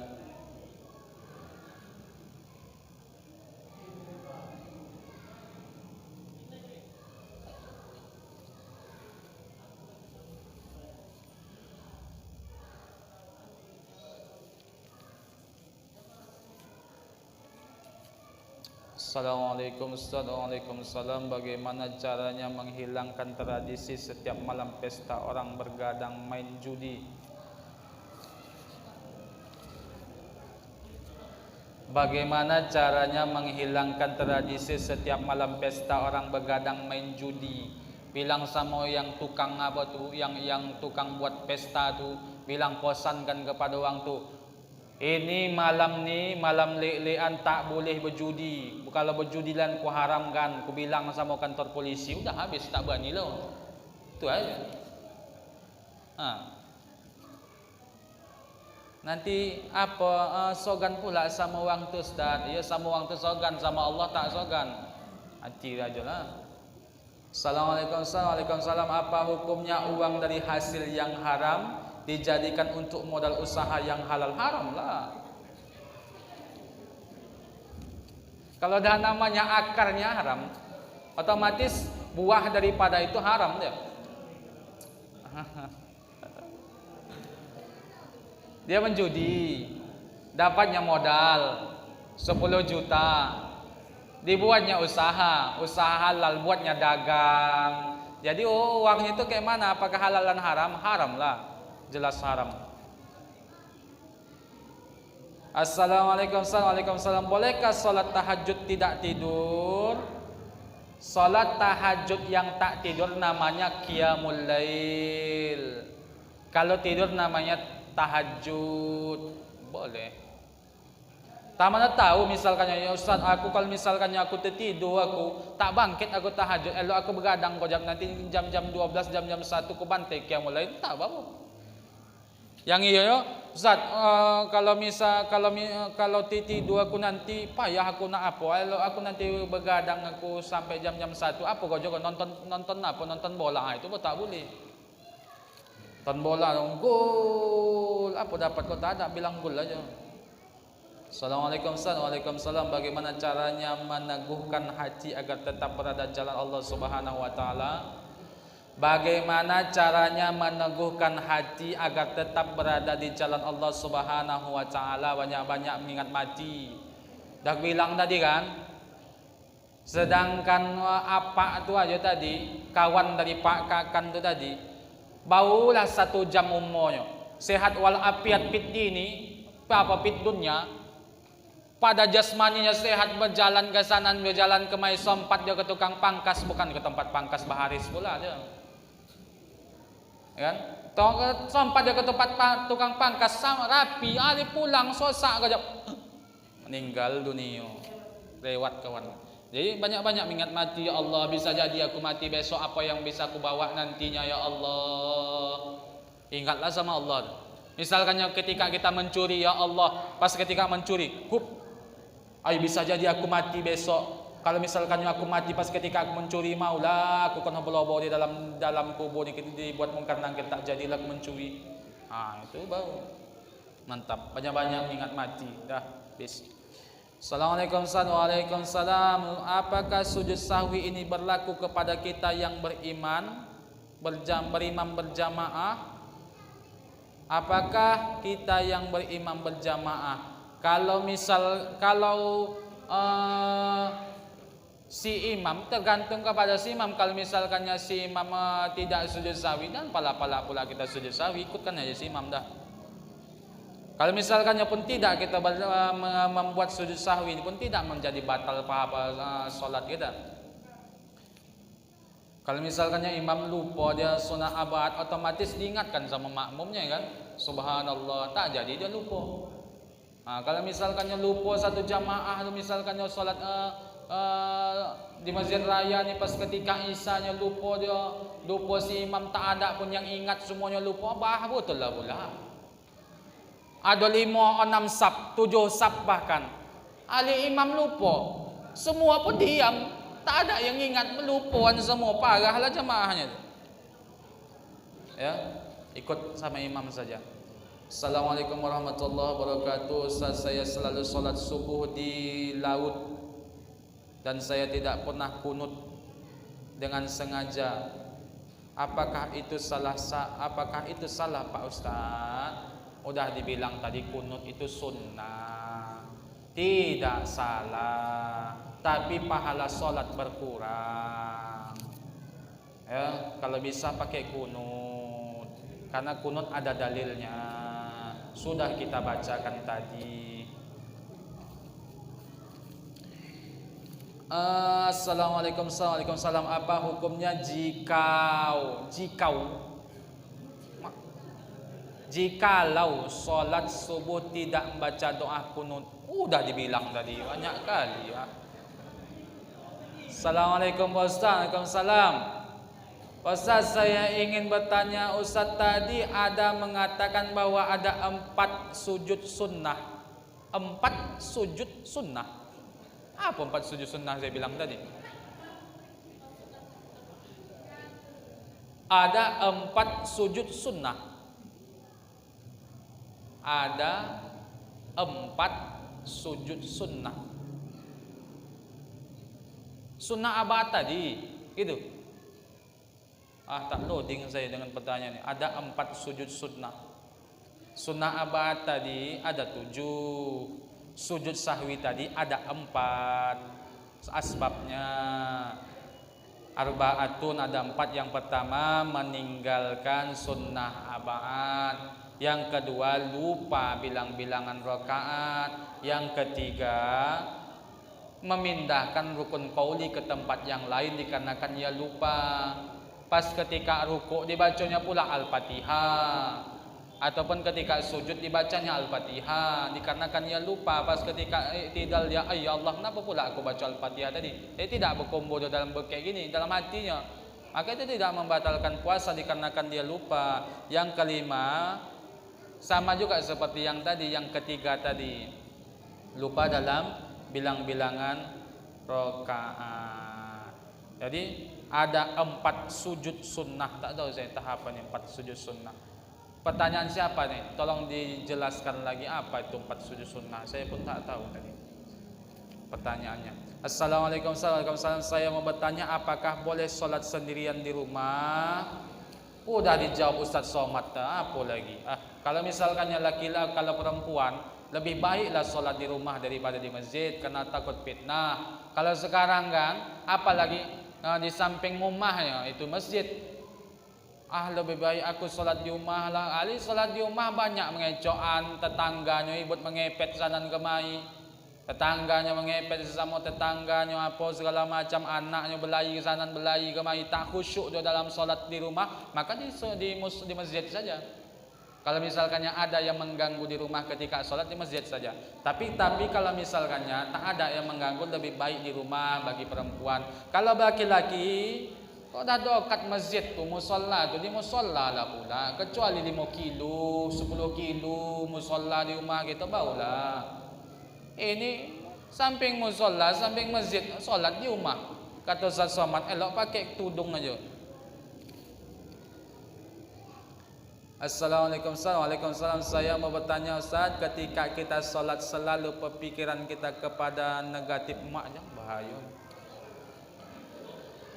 Assalamualaikum. Waalaikumsalam. Bagaimana caranya menghilangkan tradisi setiap malam pesta orang bergadang main judi? Bagaimana caranya menghilangkan tradisi setiap malam pesta orang begadang main judi? Bilang sama yang tukang apa tu, yang tukang buat pesta tu, bilang pesankan kepada orang tu, ini malam ni malam lelean tak boleh berjudi. Kalau berjudilan ku haramkan. Ku bilang sama kantor polisi, udah habis, tak berani lah. Itu aja. Nanti apa sogan pula sama orang tu Ustaz. Ya sama orang tu sogan, sama Allah tak sogan. Hati aja lah. Assalamualaikum. Waalaikumsalam. Apa hukumnya uang dari hasil yang haram dijadikan untuk modal usaha yang halal? Haram lah. Kalau dah namanya akarnya haram, otomatis buah daripada itu haram dia. Dia menjudi, dapatnya modal 10 juta, dibuatnya usaha halal, buatnya dagang. Jadi uangnya itu kayak mana? Apakah halal dan haram? Haram lah. Jelas haram. Assalamualaikum. Waalaikumsalam. Bolehkah salat tahajud tidak tidur? Salat tahajud yang tak tidur namanya qiyamul lail. Kalau tidur namanya tahajud. Boleh. Tak mana tahu misalkannya, ya Ustaz, aku kalau misalkannya aku tertidur, aku tak bangkit, aku tahajud, elok aku begadang kojak nanti jam-jam 12, jam-jam 1 aku bantai qiyamul lail, tak apa-apa. Yang iya Ustaz, kalau tidur aku nanti payah aku nak apa? Kalau aku nanti begadang aku sampai jam-jam 1, apa kau juga nonton apa? Nonton bola itu tak boleh. Nonton bola gol, apa dapat kau tak ada, bilang gol aja. Assalamualaikum Ustaz. Waalaikumsalam. Bagaimana caranya meneguhkan hati agar tetap berada jalan Allah Subhanahu wa taala? Bagaimana caranya meneguhkan hati agar tetap berada di jalan Allah Subhanahu wa taala? Banyak-banyak mengingat mati. Dah bilang tadi kan? Sedangkan apa tu aja tadi, kawan dari Pak Kakan tu tadi, barulah 1 jam umurnya. Sehat walafiat fit dini, apa fit dunya. Pada jasmaninya sehat, berjalan ke sana, berjalan ke mai sompat dia ke tukang pangkas, bukan ke tempat pangkas baharis pula dia. Ya kan? Sompat dia ke tempat tukang pangkas rapi, ali pulang sosak aja. Meninggal dunia. Lewat kawan. Jadi banyak-banyak mengingat mati. Ya Allah, bisa jadi aku mati besok, apa yang bisa aku bawa nantinya ya Allah. Ingatlah sama Allah. Misalkan ketika kita mencuri, ya Allah, pas ketika mencuri, bisa jadi aku mati besok. Kalau misalkan aku mati pas ketika aku mencuri, maulah aku kena belobo di dalam kubur ini dibuat mungkar nangkir, tak jadilah aku mencuri. Itu baru mantap. Banyak-banyak mengingat mati. Dah, bis. Assalamualaikum warahmatullahi wabarakatuh. Apakah sujud sahwi ini berlaku kepada kita yang beriman, berimam berjamaah? Apakah kita yang berimam berjamaah? Kalau si imam, tergantung kepada si imam. Kalau misalkannya si imam tidak sujud sahwi, dan pala-pala pula kita sujud sahwi, ikutkan aja si imam dah. Kalau misalkannya pun tidak kita membuat sujud sahwi ini pun tidak menjadi batal solat kita. Kalau misalkannya imam lupa dia sunah abad, otomatis diingatkan sama makmumnya kan. Subhanallah, tak jadi dia lupa. Kalau misalkannya lupa 1 jamaah, misalkannya solat di masjid raya ni pas ketika isanya lupa si imam, tak ada pun yang ingat, semuanya lupa, betul lah pula. Ada 5, 6 sab, 7 sab bahkan. Ali imam lupa, semua pun diam, tak ada yang ingat, melupakan semua, parahlah jemaahnya. Ya, ikut sama imam saja. Assalamualaikum warahmatullahi wabarakatuh. Ustaz, saya selalu solat subuh di laut dan saya tidak pernah kunut dengan sengaja. Apakah itu salah Pak Ustaz? Udah dibilang tadi kunut itu sunnah, tidak salah, tapi pahala solat berkurang. Ya, kalau bisa pakai kunut, karena kunut ada dalilnya, sudah kita bacakan tadi. Assalamualaikum warahmatullahi. Apa hukumnya jikalau solat subuh tidak membaca doa kunut? Udah dibilang tadi banyak kali ya. Assalamualaikum Ustaz. Waalaikumsalam. Ustaz, saya ingin bertanya, Ustaz tadi ada mengatakan bahwa ada 4 sujud sunnah. 4 sujud sunnah. Apa 4 sujud sunnah saya bilang tadi? Ada 4 sujud sunnah. Ada 4 sujud sunnah. Sunnah apa tadi? Gitu. Tak loading saya dengan pertanyaan ini. Ada 4 sujud sunnah. Sunnah apa tadi? Ada 7. Sujud sahwi tadi ada 4. Asbabnya arba'atun, ada 4. Yang pertama meninggalkan sunnah abad. Yang kedua lupa bilang-bilangan rakaat. Yang ketiga memindahkan rukun qauli ke tempat yang lain dikarenakan ia lupa. Pas ketika rukuk dibacanya pula Al-Fatihah, ataupun ketika sujud dibacanya Al-Fatihah dikarenakan ia lupa. Pas ketika i'tidal ya Allah, kenapa pula aku baca Al-Fatihah tadi? Tidak berkumpul dalam kayak gini dalam hatinya, maka itu tidak membatalkan puasa dikarenakan dia lupa. Yang kelima sama juga seperti yang tadi, yang ketiga tadi, lupa dalam bilang-bilangan rakaat. Jadi ada 4 sujud sunnah. Tak tahu saya tahapan 4 sujud sunnah. Pertanyaan siapa nih? Tolong dijelaskan lagi apa itu 4 sujud sunnah. Saya pun tak tahu tadi pertanyaannya. Assalamualaikum warahmatullahi wabarakatuh. Saya mau bertanya, apakah boleh sholat sendirian di rumah? Udah dijawab Ustaz Somad. Apa lagi? Kalau misalkannya laki-laki, kalau perempuan, lebih baiklah sholat di rumah daripada di masjid karena takut fitnah. Kalau sekarang kan, apalagi di samping rumahnya itu masjid. Lebih baik aku sholat di rumah lah. Ali sholat di rumah banyak mengecokan tetangganya, ibut mengepet sanan kemari. Tetangganya mengepet sesama tetangganya, apa segala macam, anaknya berlari sanan berlari kemari, tak khusyuk dia dalam sholat di rumah, maka di masjid saja. Kalau misalkannya ada yang mengganggu di rumah ketika sholat, di masjid saja. Tapi kalau misalkannya tak ada yang mengganggu, lebih baik di rumah bagi perempuan. Kalau laki-laki, kok dah dekat masjid tu, musola tu, di musola lah pula. Kecuali 5 kilo, 10 kilo musola di rumah kita barulah. Ini samping musola, samping masjid, solat di rumah. Kata Ustaz Somad, elok pakai tudung aja. Assalamualaikum warahmatullahi. Saya mau bertanya Ustaz, ketika kita solat selalu perpikiran kita kepada negatif maknya, bahaya.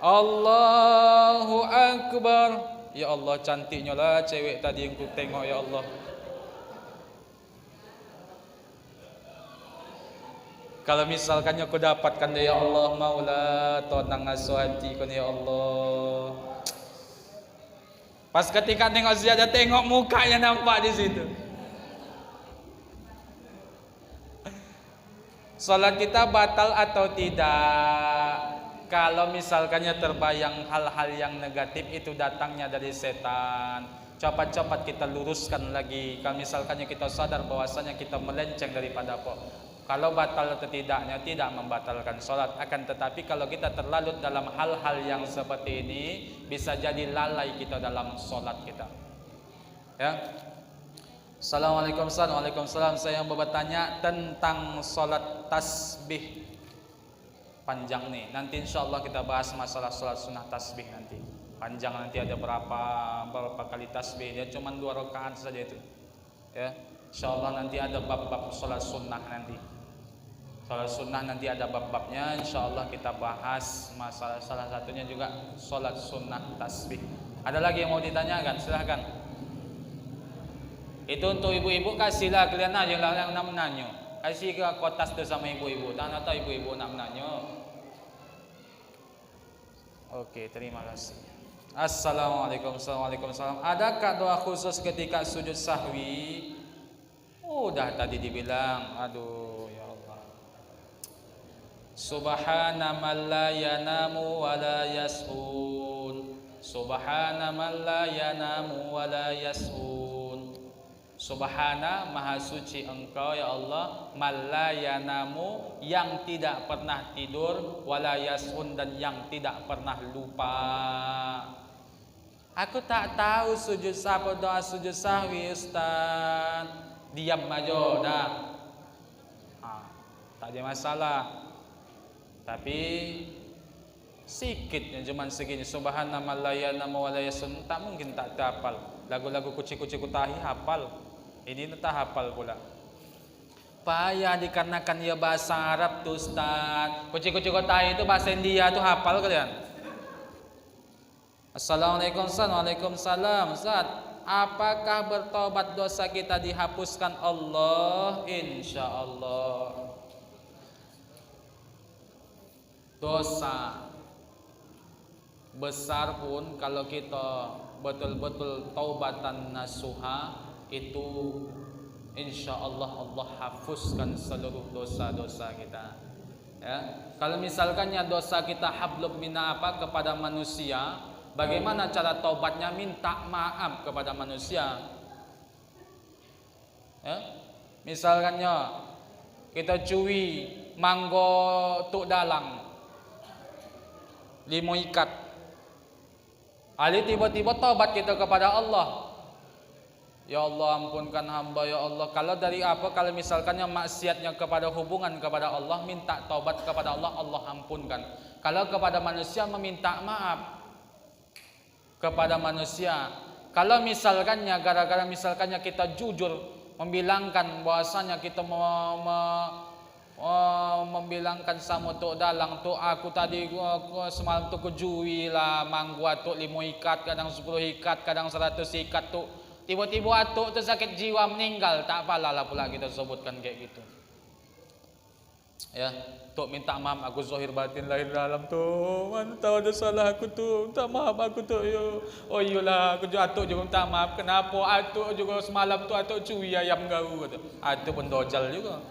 Allahu Akbar. Ya Allah, cantiknya lah cewek tadi yang ku tengok, ya Allah. Kalau misalkannya ku dapatkan dia, ya Allah, maula tonang asuh hati ku, ya Allah. Pas ketika tengok Ziyadah, tengok mukanya nampak di situ. Salat kita batal atau tidak? Kalau misalkannya terbayang hal-hal yang negatif itu datangnya dari setan, cepat-cepat kita luruskan lagi. Kalau misalkannya kita sadar bahwasanya kita melenceng daripada apa. Kalau batal atau tidaknya tidak membatalkan sholat. Akan tetapi kalau kita terlalu dalam hal-hal yang seperti ini, bisa jadi lalai kita dalam sholat kita. Ya. Assalamualaikum warahmatullahi wabarakatuh. Saya mau bertanya tentang sholat tasbih. Panjang nih. Nanti insya Allah kita bahas masalah sholat sunnah tasbih nanti. Panjang, nanti ada berapa kali tasbih. Dia cuma 2 rakaat saja itu. Ya. Insya Allah nanti ada bab-bab sholat sunnah nanti. Sholat sunnah nanti ada bab-babnya. Insya Allah kita bahas masalah, salah satunya juga sholat sunnah tasbih. Ada lagi yang mau ditanyakan? Silahkan. Itu untuk ibu-ibu, kasihlah kalian aja lah yang nak menanya. Kasih ke kotas tu sama ibu-ibu. Tak tahu ibu-ibu nak menanya. Oke, terima kasih. Assalamualaikum warahmatullahi wabarakatuh. Adakah doa khusus ketika sujud sahwi? Udah tadi dibilang. Aduh, ya Allah. Subhana man la yanamu wa la yashun. Subhana man la yanamu wa la yashun. Subhana, maha suci engkau ya Allah, man la yanamu, yang tidak pernah tidur, wa la yashun, dan yang tidak pernah lupa. Aku tak tahu sujud sahwi, doa sujud sahwi Ustaz. Diam aja dah. Tak ada masalah. Tapi sikitnya cuman segini. Subhana man la yanamu wa la yashun, tak mungkin tak hafal. Lagu-lagu kuci-kuci kutahi hafal. Ini tak hafal pula. Payah dikarenakan ya bahasa Arab tuh Ustaz. Kuci-kuci kutahi itu bahasa India tuh hafal kalian. Assalamualaikum warahmatullahi wabarakatuh. Ustaz, apakah bertobat dosa kita dihapuskan Allah? Insya Allah. Dosa besar pun kalau kita betul-betul taubatan nasuha, itu insya Allah Allah hapuskan seluruh dosa-dosa kita. Ya. Kalau misalkannya dosa kita hablum mina apa kepada manusia, bagaimana cara taubatnya? Minta maaf kepada manusia. Ya. Misalkannya kita curi manggo tuk dalang 5 ikat, ali tiba-tiba taubat kita kepada Allah. Ya Allah, ampunkan hamba ya Allah. Kalau dari apa? Kalau misalkannya maksiatnya kepada hubungan kepada Allah, minta taubat kepada Allah, Allah ampunkan. Kalau kepada manusia meminta maaf kepada manusia, Kalau misalkannya gara-gara misalkannya kita jujur membilangkan bahwasanya kita membilangkan sama tok dalang tok aku tadi semalam tu kejui lah manggua tok 5 ikat kadang 10 ikat kadang 100 ikat tok tiba-tiba atuk tu sakit jiwa meninggal, tak apalah lah pula kita sebutkan kayak gitu. Ya, tok minta maaf aku zahir batin lahir dalam tu. Mantau ada salah aku tu. Minta maaf aku tu yo. Oh iyalah aku juga atuk juga minta maaf. Kenapa atuk juga semalam tu atuk curi ayam garu kata. Atuk pun dojal juga.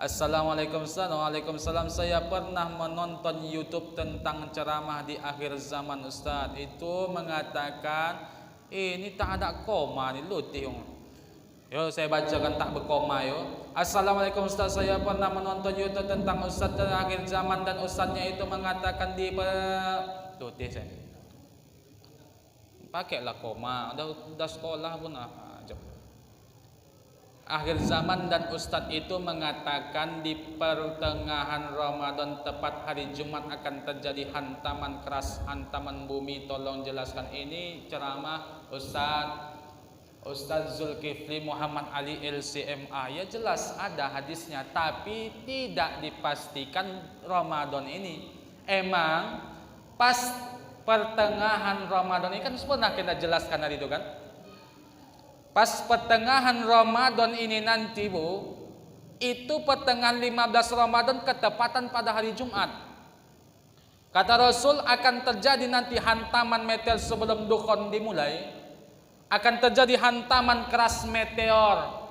Assalamualaikum Waalaikumsalam. Saya pernah menonton YouTube tentang ceramah di akhir zaman Ustaz. Itu mengatakan ini tak ada koma ni lutih. Yo saya bacakan tak berkoma yo. Assalamualaikum Ustaz, saya pernah menonton YouTube tentang Ustaz akhir zaman dan Ustaznya itu mengatakan di lutih saya. Pakailah koma, udah sekolah pun akhir zaman dan Ustadz itu mengatakan di pertengahan Ramadan tepat hari Jumat akan terjadi hantaman keras, hantaman bumi. Tolong jelaskan ini ceramah Ustadz Zulkifli Muhammad Ali LCMA. Ya jelas ada hadisnya, tapi tidak dipastikan Ramadan ini. Emang pas pertengahan Ramadan ini kan pernah kita jelaskan hari itu kan. Pas pertengahan Ramadan ini nanti Bu, itu pertengahan 15 Ramadan ketepatan pada hari Jumat. Kata Rasul akan terjadi nanti hantaman meteor sebelum dukhon dimulai. Akan terjadi hantaman keras meteor.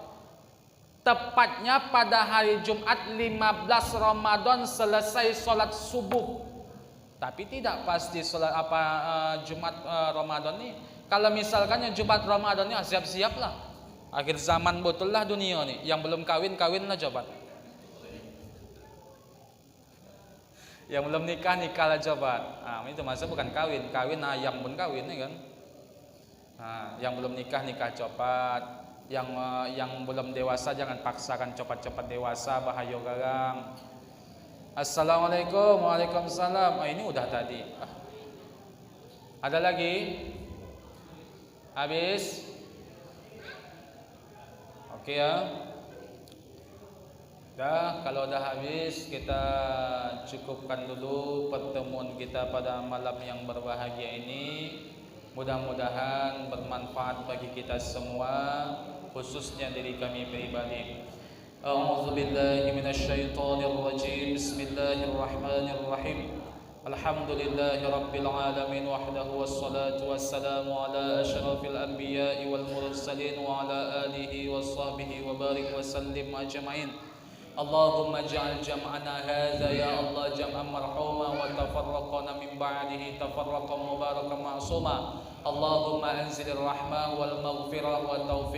Tepatnya pada hari Jumat 15 Ramadan selesai sholat subuh. Tapi tidak pasti sholat Jumat Ramadan ini. Kalau misalkan yang Jumat Ramadan ini siap-siap lah. Akhir zaman betul lah dunia nih. Yang belum kawin lah coba. Yang belum nikah lah coba. Nah, itu masa bukan kawin ayam pun kawin nih kan. Nah, yang belum nikah cepat. Yang belum dewasa jangan paksakan cepat-cepat dewasa, bahaya garang. Assalamualaikum. Waalaikumsalam. Ini udah tadi. Ada lagi? Habis? Oke ya. Kalau dah habis kita cukupkan dulu pertemuan kita pada malam yang berbahagia ini. Mudah-mudahan bermanfaat bagi kita semua, khususnya diri kami pribadi. A'udzu billahi minasyaitonir rajim. Bismillahirrahmanirrahim. Alhamdulillahi rabbil alamin wahdahu wassalatu wassalamu ala asyrafil anbiya'i wal mursalin wa ala alihi washabbihi wa barik wa sallim ajma'in. Allahumma ij'al jam'ana hadza ya Allah jam'an marhuma wa tafarraqana min ba'dihi tafarraqan mubarakan ma'suma. Allahumma anzilir rahmah wal maghfirah wa taufiq